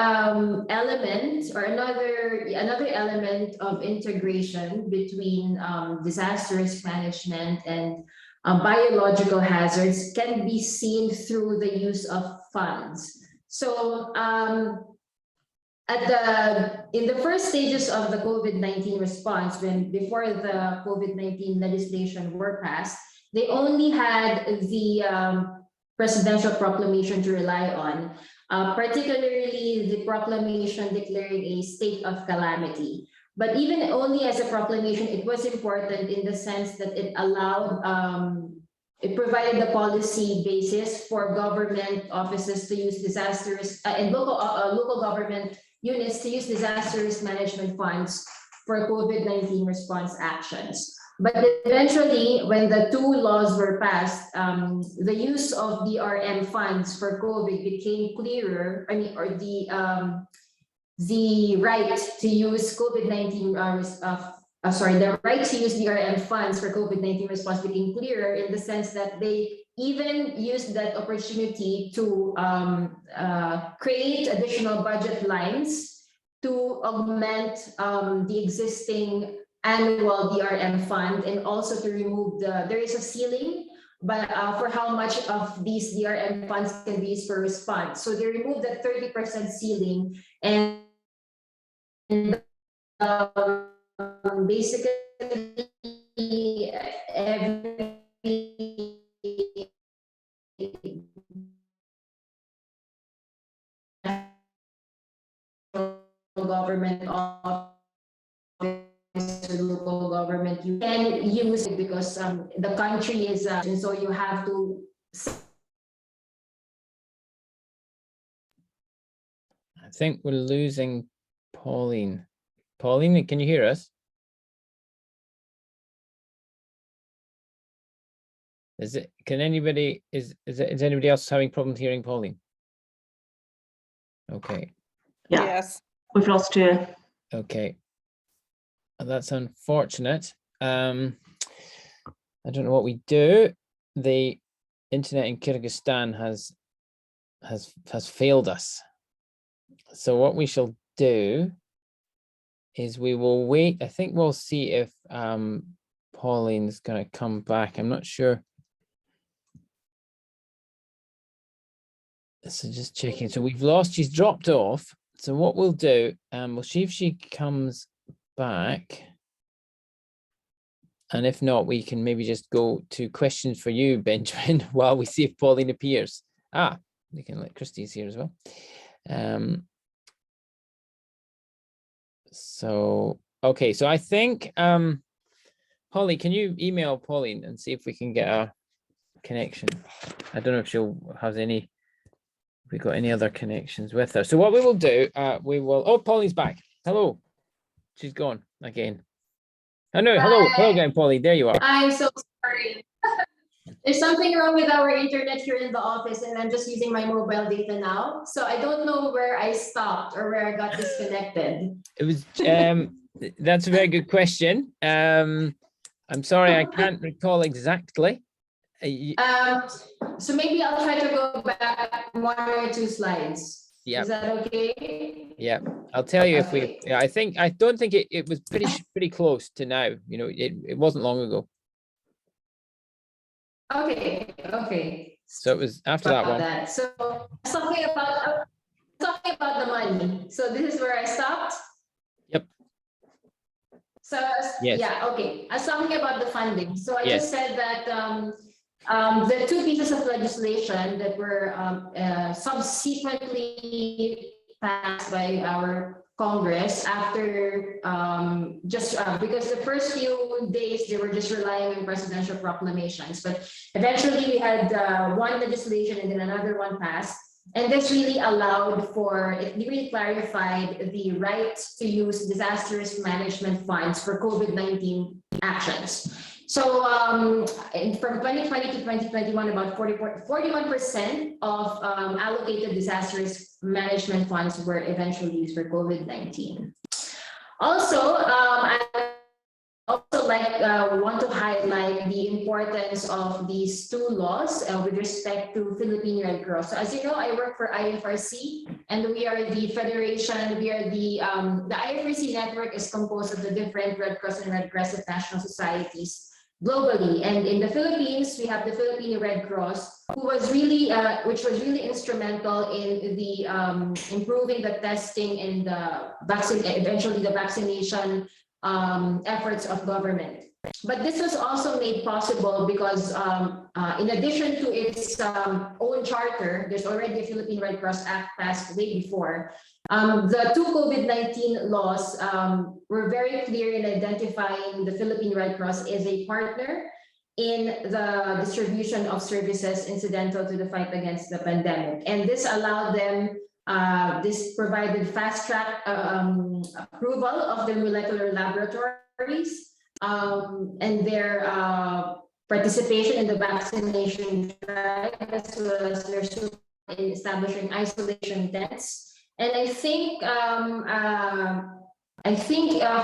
element or another element of integration between disaster risk management and biological hazards can be seen through the use of funds. So in the first stages of the COVID-19 response, before the COVID-19 legislation were passed, they only had the presidential proclamation to rely on, particularly the proclamation declaring a state of calamity. But even only as a proclamation, it was important in the sense that it allowed, it provided the policy basis for government offices to use disaster risk and local government units to use disaster risk management funds for COVID-19 response actions. But eventually, when the two laws were passed, the use of DRM funds for COVID became clearer. The right to use COVID-19, the right to use DRM funds for COVID-19 response became clearer in the sense that they even used that opportunity to create additional budget lines to augment the existing annual DRM fund, and also to remove there is a ceiling but for how much of these DRM funds can be used for response. So they removed the 30% ceiling, and basically every government office or local government, you can use it because the country is and so you have to. I think we're losing Pauline. Pauline, can you hear us? Is anybody else having problems hearing Pauline? Okay. Yeah. Yes. We've lost you. Okay. That's unfortunate. I don't know what we do. The internet in Kyrgyzstan has failed us. So what we shall do is we will wait. I think we'll see if Pauline's going to come back. I'm not sure. So just checking. So we've lost. She's dropped off. So what we'll do, we'll see if she comes back. And if not, we can maybe just go to questions for you, Benjamin, while we see if Pauline appears. We can let Christie's here as well. So, okay, so I think, Holly, can you email Pauline and see if we can get a connection? I don't know if she'll have any, if we got any other connections with her. So what we will do, oh, Pauline's back. Hello. She's gone again. Oh no, hello again, Pauline. There you are. I'm so sorry. There's something wrong with our internet here in the office, and I'm just using my mobile data now. So I don't know where I stopped or where I got disconnected. It was that's a very good question. I'm sorry, I can't recall exactly. So maybe I'll try to go back 1 or 2 slides. Yeah. Is that okay? Yeah, I'll tell you if we. Yeah, I don't think it was pretty close to now. You know, it wasn't long ago. Okay. So it was after that one. So talking about the money. So this is where I stopped. Yep. So yes. Yeah, okay. I was talking about the funding. So I just said that The two pieces of legislation that were subsequently passed by our Congress after because the first few days they were just relying on presidential proclamations, but eventually we had one legislation and then another one passed, and this really really clarified the right to use disaster risk management funds for COVID-19 actions. So from 2020 to 2021, about 41% of allocated disaster risk management funds were eventually used for COVID-19. Also, I want to highlight the importance of these two laws with respect to Philippine Red Cross. So as you know, I work for IFRC, and we are the federation. We are the IFRC network is composed of the different Red Cross and Red Crescent national societies globally, and in the Philippines we have the Philippine Red Cross, which was really instrumental in the improving the testing and eventually the vaccination efforts of government. But this was also made possible because in addition to its own charter, there's already a Philippine Red Cross Act passed way before. The two COVID-19 laws were very clear in identifying the Philippine Red Cross as a partner in the distribution of services incidental to the fight against the pandemic. And this allowed them, this provided fast-track approval of their molecular laboratories and their participation in the vaccination drive, as well as their support in establishing isolation tents. And I think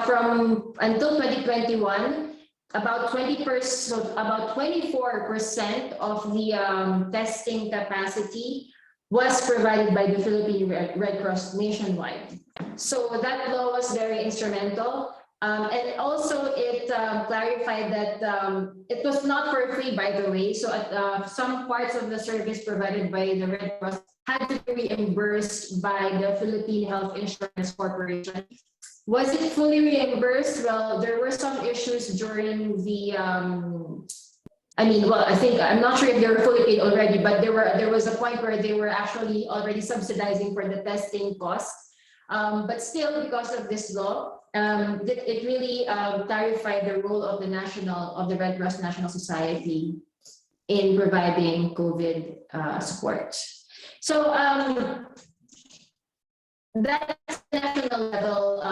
from until 2021, about 24% of the testing capacity was provided by the Philippine Red Cross nationwide. So that law was very instrumental. And also it clarified that it was not for free, by the way. So some parts of the service provided by the Red Cross had to be reimbursed by the Philippine Health Insurance Corporation. Was it fully reimbursed? Well, there were some issues during the, I think, I'm not sure if they were fully paid already, but there was a point where they were actually already subsidizing for the testing costs. But still, because of this law, it really clarified the role of the Red Cross National Society in providing COVID support. So that's national level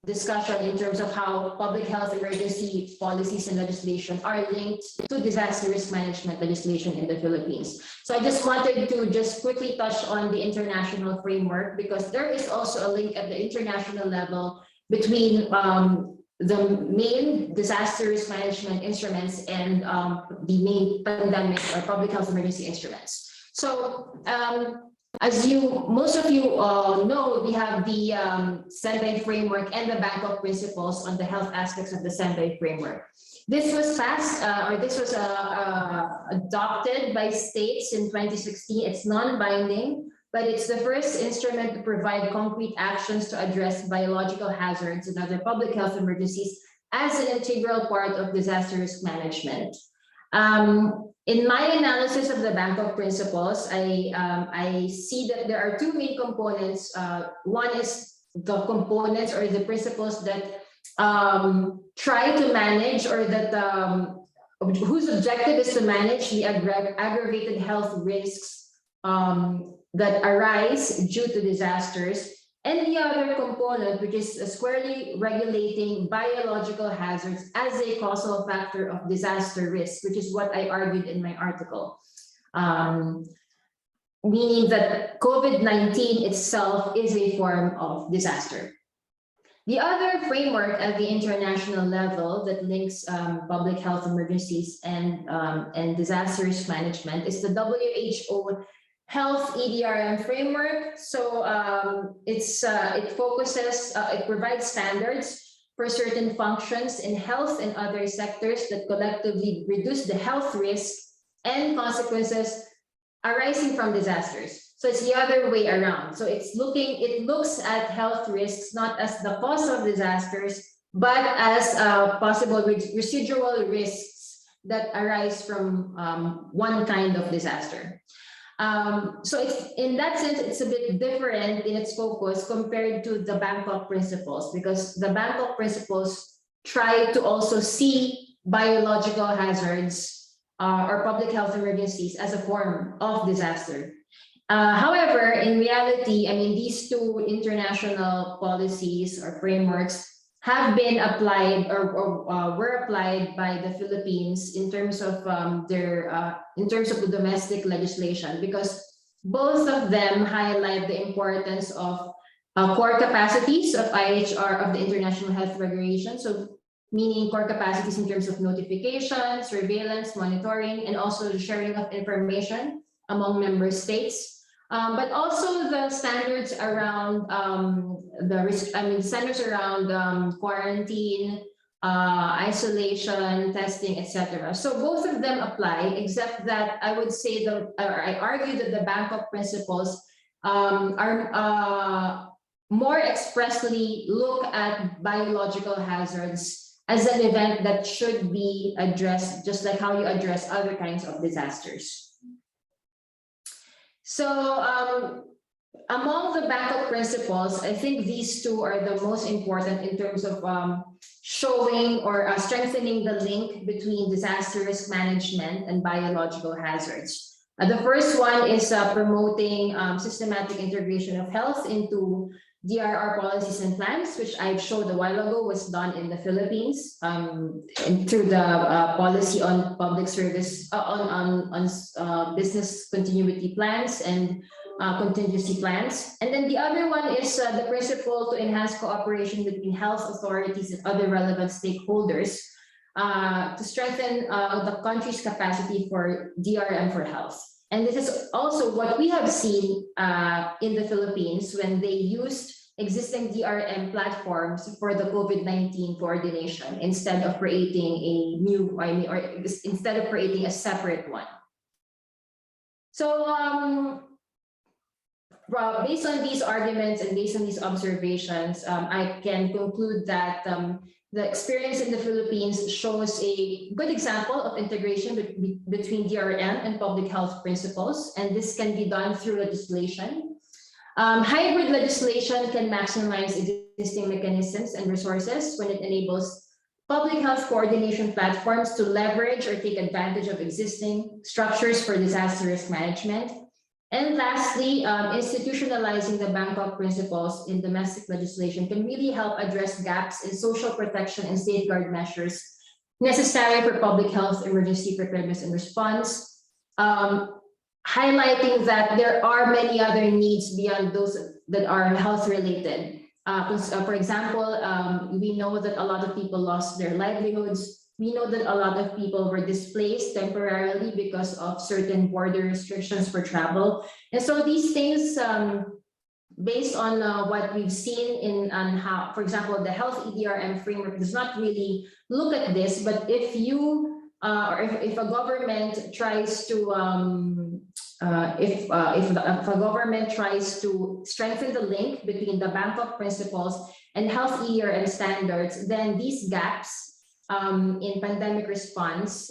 discussion in terms of how public health emergency policies and legislation are linked to disaster risk management legislation in the Philippines. So I just wanted to just quickly touch on the international framework, because there is also a link at the international level between the main disaster risk management instruments and the main pandemic or public health emergency instruments. So as most of you know, we have the Sendai framework and the Bangkok principles on the health aspects of the Sendai framework. This was passed this was adopted by states in 2016. It's non-binding, but it's the first instrument to provide concrete actions to address biological hazards and other public health emergencies as an integral part of disaster risk management. In my analysis of the Bangkok principles, I see that there are two main components. One is the components or the principles that try to manage, or that whose objective is to manage the aggravated health risks that arise due to disasters. And the other component, which is squarely regulating biological hazards as a causal factor of disaster risk, which is what I argued in my article. Meaning that COVID-19 itself is a form of disaster. The other framework at the international level that links public health emergencies and disaster risk management is the WHO Health EDRM framework. So it provides standards for certain functions in health and other sectors that collectively reduce the health risks and consequences arising from disasters. So it's the other way around. So it looks at health risks not as the cause of disasters, but as possible residual risks that arise from one kind of disaster. So it's, in that sense, it's a bit different in its focus compared to the Bangkok principles, because the Bangkok principles try to also see biological hazards or public health emergencies as a form of disaster. However, in reality, I mean, these two international policies or frameworks have been applied or were applied by the Philippines in terms of in terms of the domestic legislation, because both of them highlight the importance of core capacities of IHR, of the International Health Regulation. So meaning core capacities in terms of notification, surveillance, monitoring, and also the sharing of information among member states. But also the standards around standards around quarantine, isolation, testing, etc. So both of them apply, except that I would say I argue that the Bangkok principles are more expressly look at biological hazards as an event that should be addressed, just like how you address other kinds of disasters. So among the Bangkok principles, I think these two are the most important in terms of showing or strengthening the link between disaster risk management and biological hazards. The first one is promoting systematic integration of health into DRR policies and plans, which I showed a while ago was done in the Philippines through the policy on public service, on business continuity plans and contingency plans. And then the other one is the principle to enhance cooperation between health authorities and other relevant stakeholders to strengthen the country's capacity for DRM for health. And this is also what we have seen in the Philippines when they used existing DRM platforms for the COVID-19 coordination instead of creating a new, instead of creating a separate one. So based on these arguments and based on these observations, I can conclude that the experience in the Philippines shows a good example of integration between DRM and public health principles, and this can be done through legislation. Hybrid legislation can maximize existing mechanisms and resources when it enables public health coordination platforms to leverage or take advantage of existing structures for disaster risk management. And lastly, institutionalizing the Bangkok principles in domestic legislation can really help address gaps in social protection and safeguard measures necessary for public health emergency preparedness and response, highlighting that there are many other needs beyond those that are health related. For example, we know that a lot of people lost their livelihoods. We know that a lot of people were displaced temporarily because of certain border restrictions for travel. And so these things, based on what we've seen on how, for example, the health EDRM framework does not really look at this, but if you, or if a government tries to, if a government tries to strengthen the link between the Bangkok principles and health EDRM standards, then these gaps in pandemic response,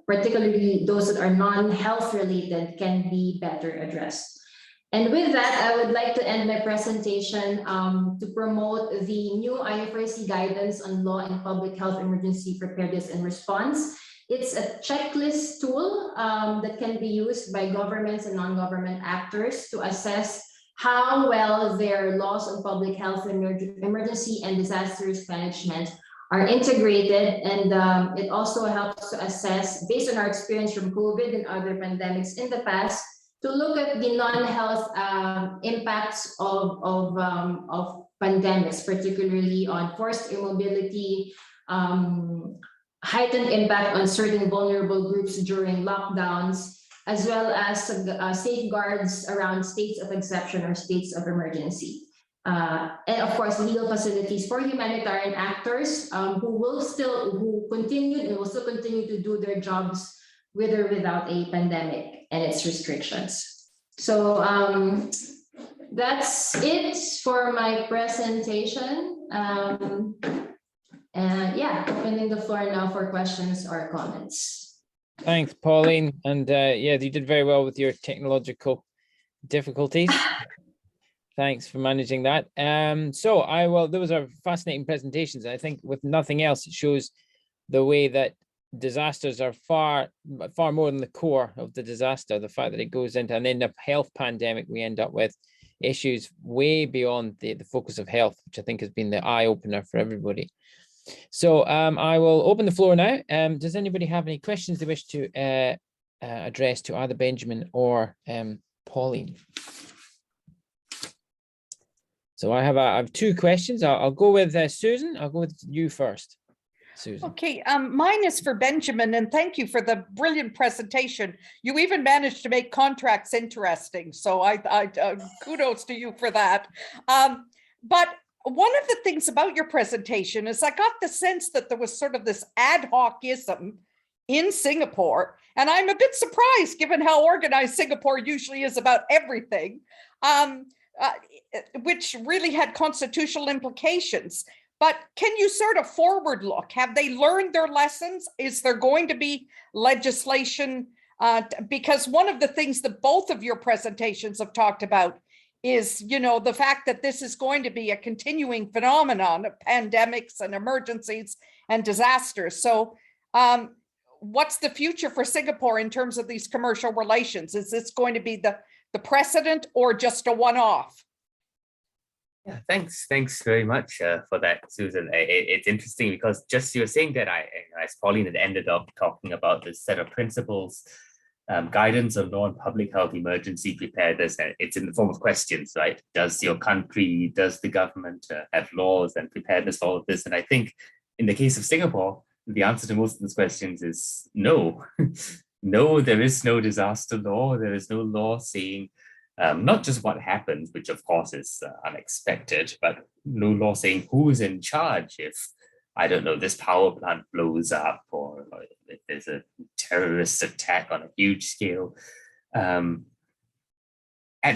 particularly those that are non-health related, can be better addressed. And with that, I would like to end my presentation to promote the new IFRC guidance on law and public health emergency preparedness and response. It's a checklist tool that can be used by governments and non-government actors to assess how well their laws on public health emergency and disaster risk management are integrated, and it also helps to assess, based on our experience from COVID and other pandemics in the past, to look at the non-health impacts of pandemics, particularly on forced immobility, heightened impact on certain vulnerable groups during lockdowns, as well as safeguards around states of exception or states of emergency. And of course, legal facilities for humanitarian actors who will continue to do their jobs with or without a pandemic and its restrictions. So that's it for my presentation. And yeah, opening the floor now for questions or comments. Thanks, Pauline. And yeah, you did very well with your technological difficulties. Thanks for managing that. So those are fascinating presentations. I think with nothing else, it shows the way that disasters are far more than the core of the disaster. The fact that it goes into, and in a health pandemic, we end up with issues way beyond the focus of health, which I think has been the eye opener for everybody. So I will open the floor now. Does anybody have any questions they wish to address to either Benjamin or Pauline? So I have two questions. I'll go with Susan. I'll go with you first, Susan. Okay, mine is for Benjamin, and thank you for the brilliant presentation. You even managed to make contracts interesting, so I kudos to you for that. But one of the things about your presentation is I got the sense that there was sort of this ad hocism in Singapore, and I'm a bit surprised given how organized Singapore usually is about everything, which really had constitutional implications. But can you sort of forward look? Have they learned their lessons? Is there going to be legislation? Because one of the things that both of your presentations have talked about is, the fact that this is going to be a continuing phenomenon of pandemics and emergencies and disasters. So what's the future for Singapore in terms of these commercial relations? Is this going to be the precedent or just a one-off? Yeah, thanks very much for that, Susan. It's interesting because just you were saying that as Pauline had ended up talking about this set of principles, guidance on non-public health emergency preparedness, and it's in the form of questions, right? Does your country, does the government have laws and preparedness for all of this? And I think in the case of Singapore, the answer to most of those questions is no. No, there is no disaster law. There is no law saying not just what happens, which of course is unexpected, but no law saying who's in charge if, I don't know, this power plant blows up or if there's a terrorist attack on a huge scale. At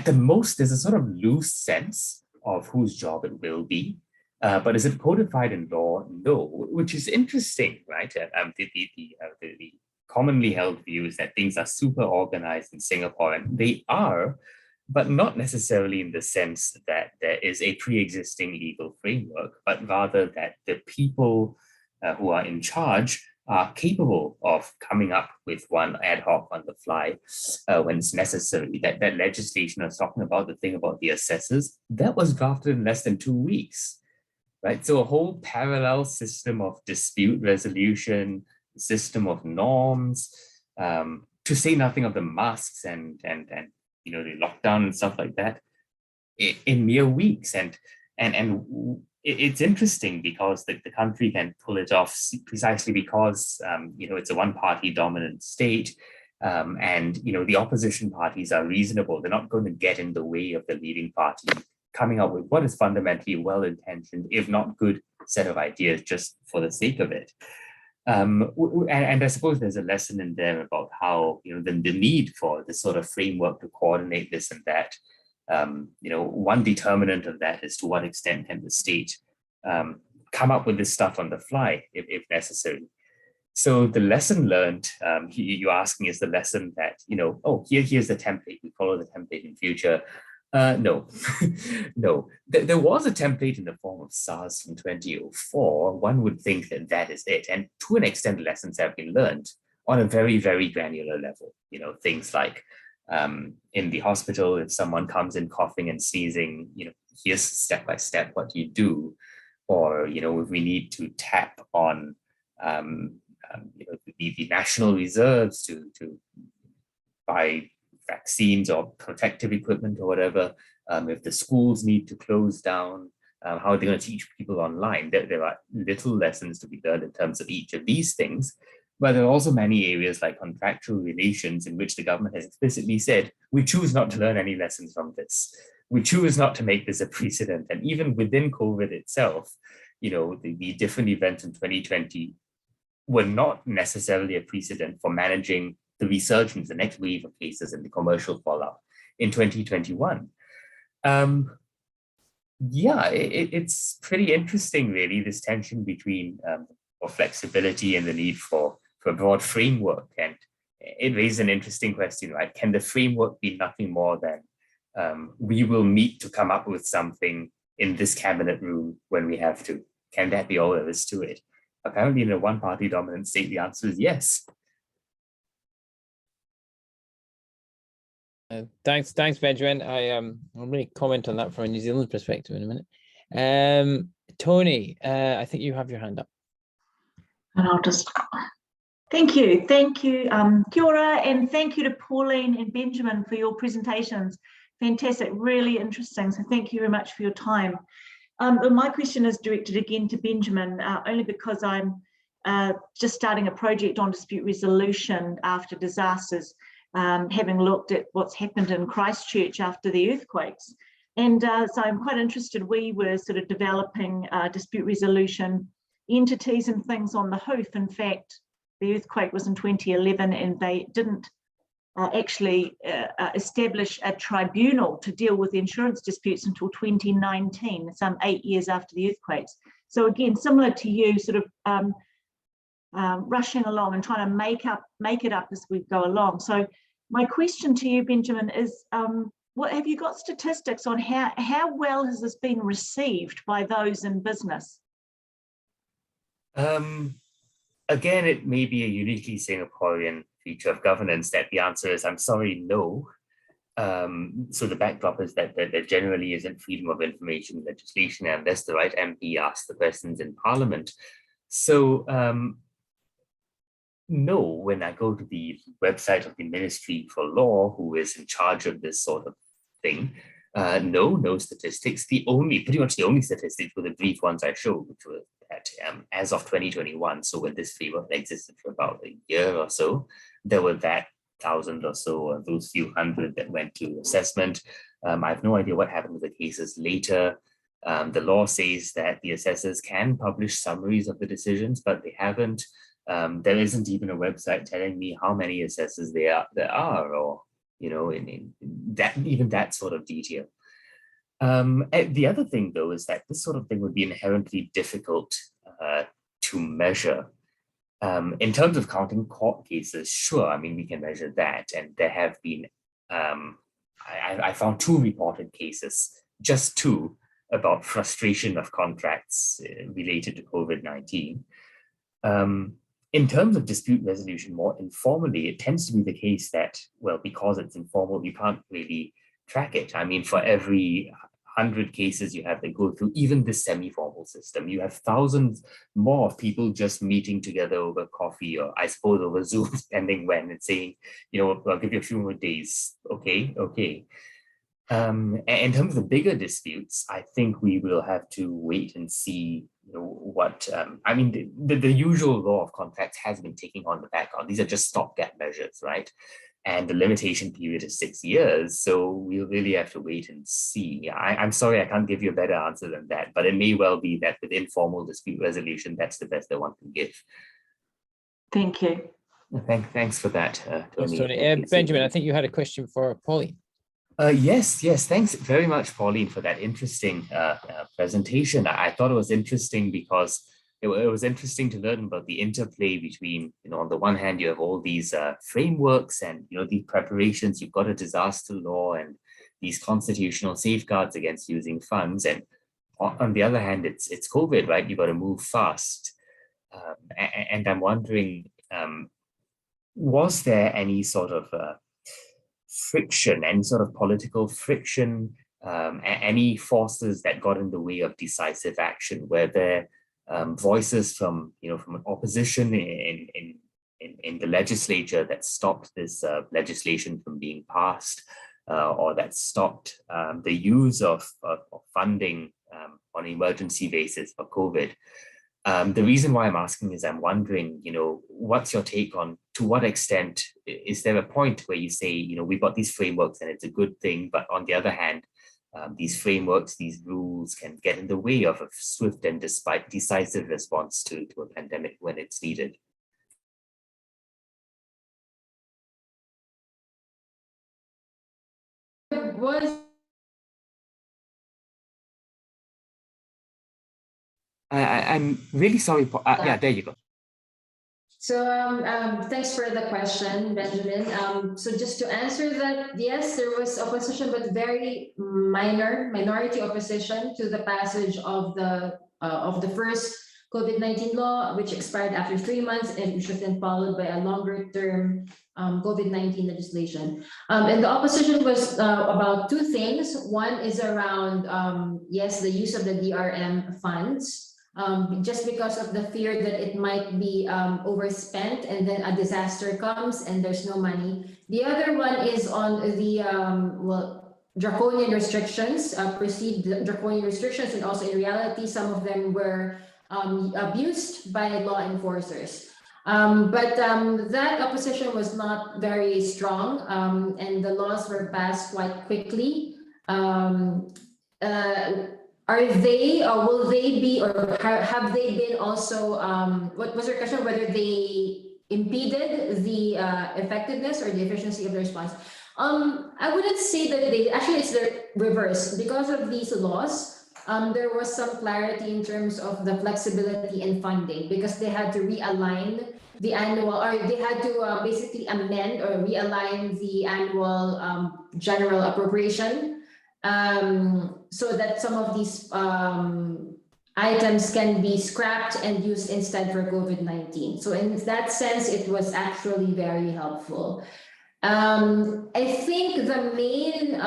the most, there's a sort of loose sense of whose job it will be. But is it codified in law? No, which is interesting, right? The commonly held view is that things are super organized in Singapore, and they are, but not necessarily in the sense that there is a pre-existing legal framework, but rather that the people who are in charge are capable of coming up with one ad hoc on the fly when it's necessary. That legislation I was talking about, the thing about the assessors, that was drafted in less than 2 weeks, right? So a whole parallel system of dispute resolution, system of norms, to say nothing of the masks and the lockdown and stuff like that, in mere weeks. And it's interesting because the country can pull it off precisely because it's a one-party dominant state, and the opposition parties are reasonable. They're not going to get in the way of the leading party coming up with what is fundamentally a well-intentioned, if not good, set of ideas just for the sake of it. And I suppose there's a lesson in there about how the need for this sort of framework to coordinate this and that. One determinant of that is to what extent can the state come up with this stuff on the fly if necessary. So the lesson learned, you're asking, is the lesson that here's the template, we follow the template in future. No, no. There was a template in the form of SARS from 2004. One would think that that is it. And to an extent, lessons have been learned on a very, very granular level. Things like in the hospital, if someone comes in coughing and sneezing, here's step by step what you do. Or, if we need to tap on the national reserves to buy vaccines or protective equipment or whatever, if the schools need to close down, how are they going to teach people online? There are little lessons to be learned in terms of each of these things, but there are also many areas like contractual relations in which the government has explicitly said, we choose not to learn any lessons from this. We choose not to make this a precedent. And even within COVID itself, the different events in 2020 were not necessarily a precedent for managing the resurgence, the next wave of cases and the commercial fallout in 2021. It's pretty interesting, really, this tension between flexibility and the need for a broad framework. And it raises an interesting question, right? Can the framework be nothing more than we will meet to come up with something in this cabinet room when we have to? Can that be all there is to it? Apparently, in a one-party dominant state, the answer is yes. Thanks, Benjamin. I'll really comment on that from a New Zealand perspective in a minute. Tony, I think you have your hand up. And I'll just thank you, kia ora, and thank you to Pauline and Benjamin for your presentations. Fantastic, really interesting. So thank you very much for your time. My question is directed again to Benjamin, only because I'm just starting a project on dispute resolution after disasters, having looked at what's happened in Christchurch after the earthquakes. And so I'm quite interested. We were sort of developing dispute resolution entities and things on the hoof. In fact, the earthquake was in 2011 and they didn't actually establish a tribunal to deal with insurance disputes until 2019, some 8 years after the earthquakes. So again, similar to you, sort of rushing along and trying to make it up as we go along. So my question to you, Benjamin, is what have you got statistics on how well has this been received by those in business? Again, it may be a uniquely Singaporean feature of governance that the answer is, I'm sorry, no. So the backdrop is that there generally isn't freedom of information legislation unless the right MP asks the questions in Parliament. So no, when I go to the website of the Ministry for Law, who is in charge of this sort of thing, no statistics. Pretty much the only statistics were the brief ones I showed, which were that as of 2021, so when this framework existed for about a year or so, there were that 1,000 or so, or those few hundred that went to assessment. I have no idea what happened with the cases later. The law says that the assessors can publish summaries of the decisions, but they haven't. There isn't even a website telling me how many assessors there are, or in that, even that sort of detail. The other thing, though, is that this sort of thing would be inherently difficult to measure. In terms of counting court cases, sure, I mean, we can measure that. And there have been, I found 2 reported cases, just 2, about frustration of contracts related to COVID-19. In terms of dispute resolution, more informally, it tends to be the case that, well, because it's informal, you can't really track it. I mean, for every 100 cases you have that go through even the semi-formal system, you have thousands more of people just meeting together over coffee, or I suppose over Zoom, depending when, and saying, I'll give you a few more days. Okay. In terms of the bigger disputes, I think we will have to wait and see what, I mean, the usual law of contracts has been taking on the background. These are just stopgap measures, right? And the limitation period is 6 years. So we'll really have to wait and see. I'm sorry, I can't give you a better answer than that, but it may well be that with informal dispute resolution, that's the best that one can give. Thank you. Thanks for that, Tony. Thanks, Tony. Benjamin, I think you had a question for Pauline. Yes, thanks very much, Pauline, for that interesting presentation. I thought it was interesting because it was interesting to learn about the interplay between, on the one hand, you have all these frameworks and, these preparations, you've got a disaster law and these constitutional safeguards against using funds. And on the other hand, it's COVID, right? You've got to move fast. And I'm wondering, was there any sort of friction, any sort of political friction, any forces that got in the way of decisive action? Were there voices from an opposition in the legislature that stopped this legislation from being passed, or that stopped the use of funding on an emergency basis for COVID? The reason why I'm asking is I'm wondering, what's your take on, to what extent is there a point where you say, we've got these frameworks and it's a good thing, but on the other hand, these frameworks, these rules can get in the way of a swift and decisive response to a pandemic when it's needed? I'm really sorry. Yeah, there you go. So thanks for the question, Benjamin. So just to answer that, yes, there was opposition, but very minority opposition to the passage of the first COVID-19 law, which expired after 3 months and which was then followed by a longer term COVID-19 legislation. And the opposition was about two things. One is around, yes, the use of the DRM funds. Just because of the fear that it might be overspent and then a disaster comes and there's no money. The other one is on the draconian restrictions, perceived draconian restrictions, and also in reality, some of them were abused by law enforcers. But that opposition was not very strong, and the laws were passed quite quickly. Are they, or will they be, or have they been also, what was your question, whether they impeded the effectiveness or the efficiency of the response? I wouldn't say that they, actually it's the reverse. Because of these laws, there was some clarity in terms of the flexibility in funding, because they had to realign the annual, or they had to basically amend or realign the annual general appropriation. So that some of these items can be scrapped and used instead for COVID-19. So in that sense, it was actually very helpful. I think the main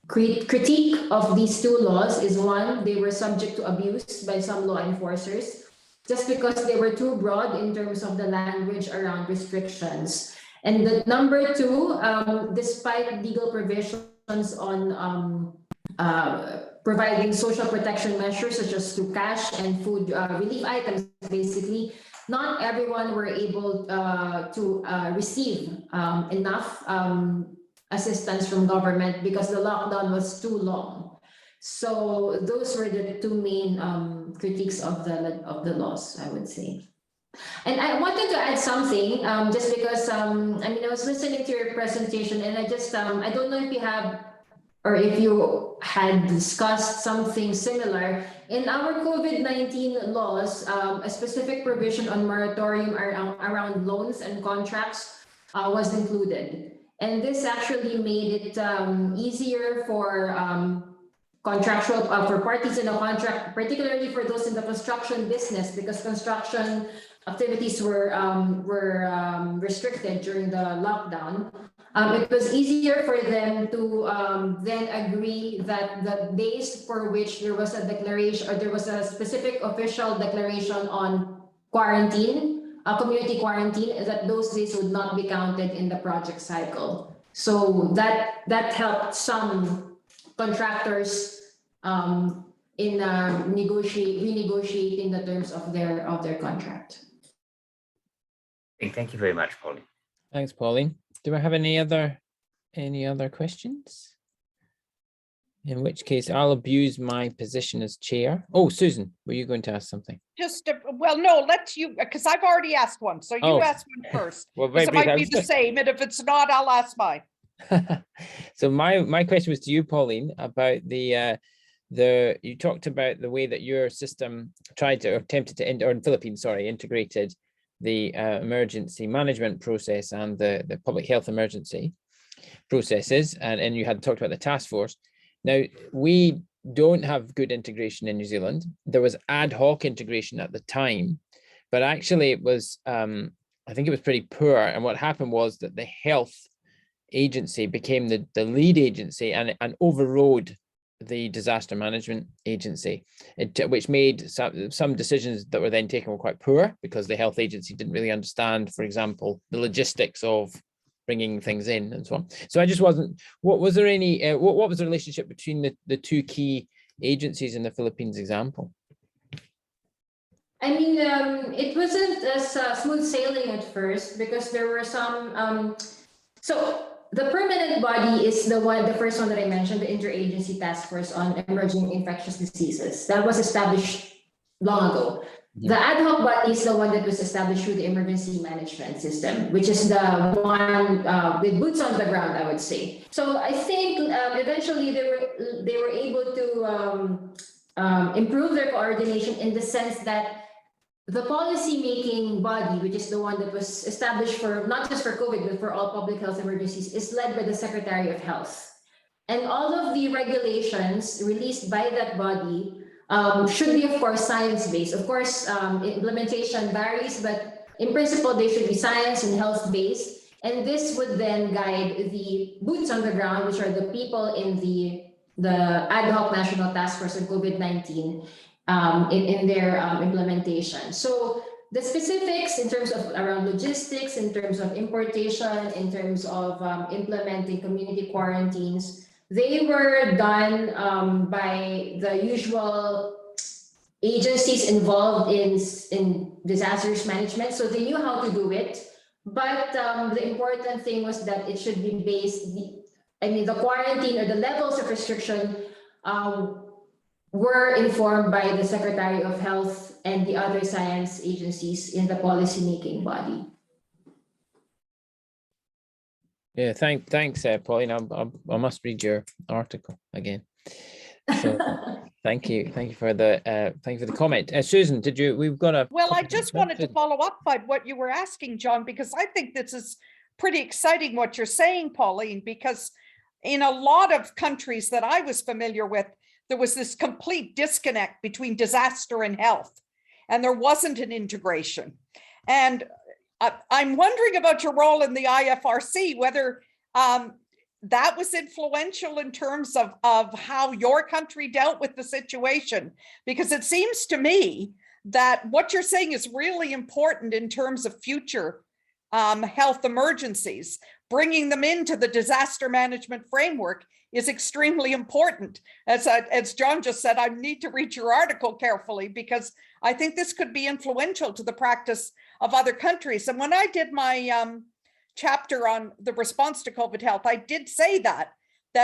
critique of these two laws is, one, they were subject to abuse by some law enforcers just because they were too broad in terms of the language around restrictions. And the number two, despite legal provisions on providing social protection measures such as through cash and food relief items, basically, not everyone were able to receive enough assistance from government because the lockdown was too long. So those were the two main critiques of the laws, I would say. And I wanted to add something, just because I was listening to your presentation, and I just I don't know if you have, or if you had discussed something similar in our COVID-19 laws. A specific provision on moratorium around loans and contracts was included, and this actually made it easier for contractual for parties in a contract, particularly for those in the construction business, because construction activities were restricted during the lockdown. It was easier for them to then agree that the days for which there was a declaration, or there was a specific official declaration on quarantine, community quarantine, that those days would not be counted in the project cycle. So that helped some contractors in renegotiating the terms of their contract. Thank you very much, Pauline. Thanks, Pauline. Do I have any other questions? In which case, I'll abuse my position as chair. Oh, Susan, were you going to ask something? Just, well, no, let you, because I've already asked one. So you ask one first. Well, Because it might be the same. And if it's not, I'll ask mine. So my question was to you, Pauline, about you talked about the way that your system attempted to, or in Philippines, sorry, integrated the emergency management process and the public health emergency processes, and you had talked about the task force. Now, we don't have good integration in New Zealand. There was ad hoc integration at the time, but actually it was, I think it was pretty poor. And what happened was that the health agency became the lead agency and overrode the disaster management agency, which made some decisions that were then taken were quite poor because the health agency didn't really understand, for example, the logistics of bringing things in and so on. So I just wasn't, what was there any, what was the relationship between the two key agencies in the Philippines example? I mean, it wasn't as smooth sailing at first because there were some, so the permanent body is the first one that I mentioned, the Interagency Task Force on Emerging Infectious Diseases. That was established long ago. Mm-hmm. The ad hoc body is the one that was established through the emergency management system, which is the one with boots on the ground, I would say. So I think eventually they were able improve their coordination in the sense that the policy-making body, which is the one that was established for not just for COVID, but for all public health emergencies, is led by the Secretary of Health. And all of the regulations released by that body should be, of course, science-based. Of course, implementation varies, but in principle, they should be science and health-based. And this would then guide the boots on the ground, which are the people in the ad hoc national task force on COVID-19 in their implementation. So the specifics in terms of around logistics, in terms of importation, in terms of implementing community quarantines, they were done by the usual agencies involved in disasters management. So they knew how to do it. But the important thing was that it should be based, the quarantine or the levels of restriction were informed by the Secretary of Health and the other science agencies in the policy-making body. Yeah, thanks, Pauline. I must read your article again. So thank you for the comment. Susan, we've got a. Well, I just wanted to follow up on what you were asking, John, because I think this is pretty exciting what you're saying, Pauline, because in a lot of countries that I was familiar with, there was this complete disconnect between disaster and health, and there wasn't an integration. And I'm wondering about your role in the IFRC, whether that was influential in terms of how your country dealt with the situation, because it seems to me that what you're saying is really important in terms of future health emergencies. Bringing them into the disaster management framework is extremely important. As John just said, I need to read your article carefully because I think this could be influential to the practice of other countries. And when I did my chapter on the response to COVID health, I did say that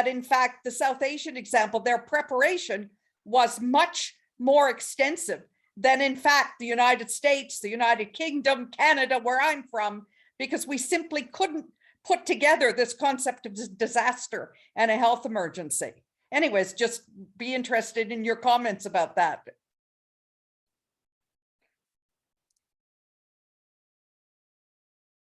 in fact, the South Asian example, their preparation was much more extensive than in fact the United States, the United Kingdom, Canada, where I'm from, because we simply couldn't put together this concept of disaster and a health emergency. Anyways, just be interested in your comments about that.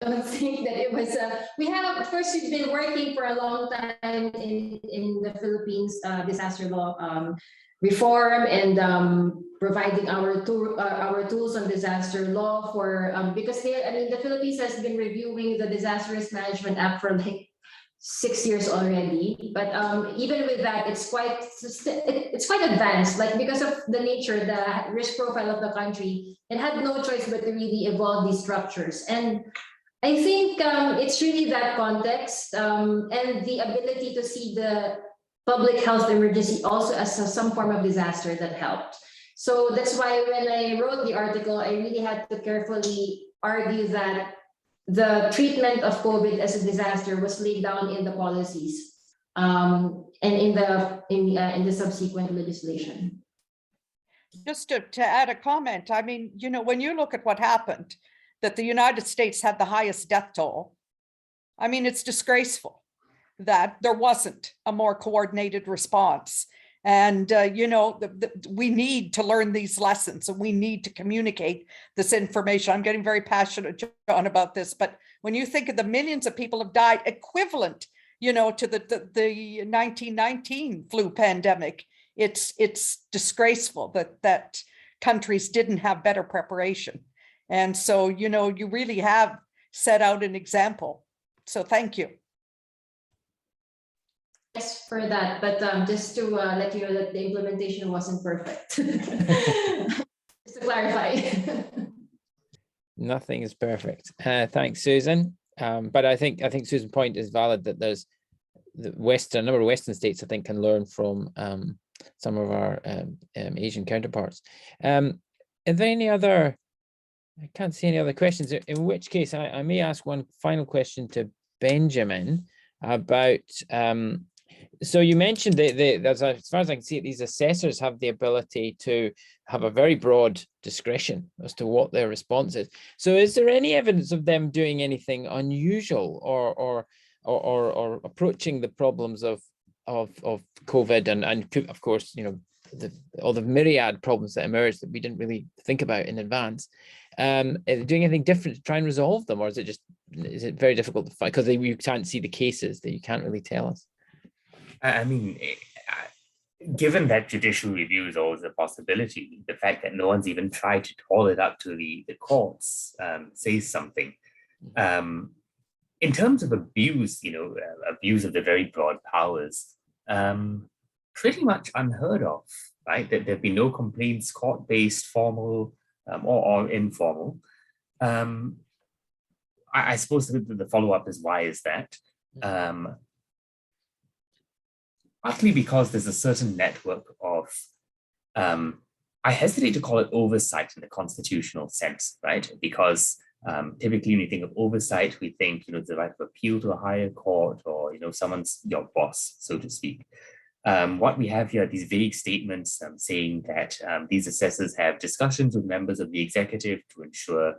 I don't think that it was we have, of course, we've been working for a long time in the Philippines disaster law reform and providing our tools on disaster law for because the Philippines has been reviewing the Disaster Risk Management Act for like 6 years already, but even with that, it's quite advanced. Like, because of the nature, the risk profile of the country, it had no choice but to really evolve these structures. And I think it's really that context and the ability to see the public health emergency also as some form of disaster that helped. So that's why when I wrote the article, I really had to carefully argue that the treatment of COVID as a disaster was laid down in the policies and in the subsequent legislation. Just to add a comment, I mean, you know, when you look at what happened, that the United States had the highest death toll, I mean, it's disgraceful that there wasn't a more coordinated response. And, you know, we need to learn these lessons and we need to communicate this information. I'm getting very passionate, John, about this. But when you think of the millions of people have died equivalent, you know, to the 1919 flu pandemic, it's disgraceful that countries didn't have better preparation. And so, you know, you really have set out an example. So thank you. Yes, for that, but just to let you know that the implementation wasn't perfect. Just to clarify. Nothing is perfect. Thanks, Susan. But I think Susan's point is valid, that there's a number of Western states, I think, can learn from some of our Asian counterparts. Are there any other? I can't see any other questions. In which case, I may ask one final question to Benjamin about. So you mentioned that as far as I can see, these assessors have the ability to have a very broad discretion as to what their response is. So is there any evidence of them doing anything unusual or approaching the problems of COVID and of course, you know, all the myriad problems that emerged that we didn't really think about in advance. Doing anything different to try and resolve them, or is it very difficult to find because you can't see the cases that you can't really tell us? I mean, given that judicial review is always a possibility, the fact that no one's even tried to call it up to the courts says something. In terms of abuse, abuse of the very broad powers, pretty much unheard of, right? That there've been no complaints, court-based, formal or informal. I suppose the follow-up is, why is that? Partly because there's a certain network of, I hesitate to call it oversight in the constitutional sense, right? Because typically when you think of oversight, we think, the right of appeal to a higher court, or, someone's your boss, so to speak. What we have here are these vague statements saying that these assessors have discussions with members of the executive to ensure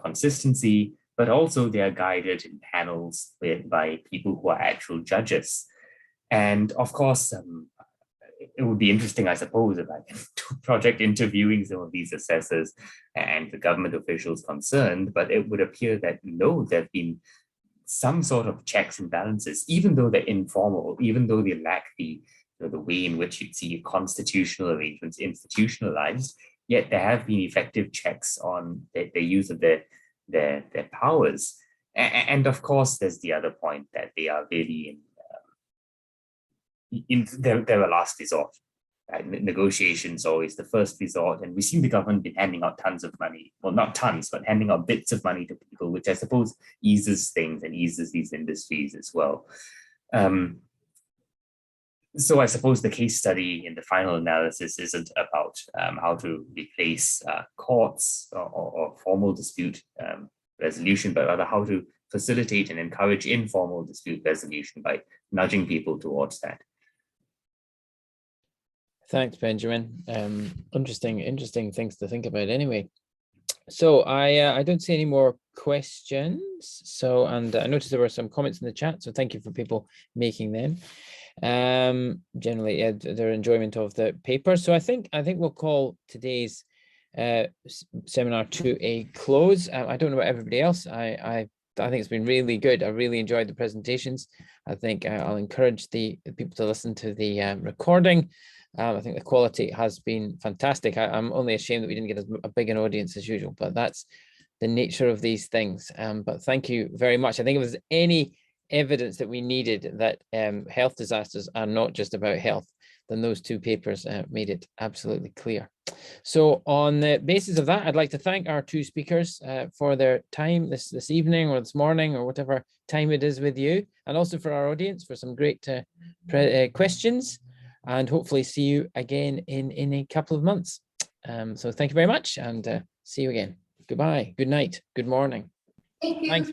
consistency, but also they are guided in panels by people who are actual judges. And of course, it would be interesting, I suppose, if I can do project interviewing some of these assessors and the government officials concerned, but it would appear that no, there have been some sort of checks and balances, even though they're informal, even though they lack the way in which you'd see constitutional arrangements institutionalized, yet there have been effective checks on the use of their powers. And of course, there's the other point that they are really they're a last resort. Right? Negotiations always the first resort, and we've seen the government been handing out tons of money. Well, not tons, but handing out bits of money to people, which I suppose eases things and eases these industries as well. So I suppose the case study in the final analysis isn't about how to replace courts or formal dispute resolution, but rather how to facilitate and encourage informal dispute resolution by nudging people towards that. Thanks, Benjamin. Interesting things to think about anyway. So I don't see any more questions. So, and I noticed there were some comments in the chat, so thank you for people making them. Generally, their enjoyment of the paper. So I think we'll call today's seminar to a close. I don't know about everybody else. I think it's been really good. I really enjoyed the presentations. I think I'll encourage the people to listen to the recording. I think the quality has been fantastic. I'm only ashamed that we didn't get as big an audience as usual, but that's the nature of these things. But thank you very much. I think if there's any evidence that we needed that health disasters are not just about health, then those two papers made it absolutely clear. So on the basis of that, I'd like to thank our two speakers for their time this evening or this morning or whatever time it is with you, and also for our audience for some great questions, and hopefully see you again in a couple of months. So thank you very much, and see you again. Goodbye, good night, good morning. Thank you. Thanks.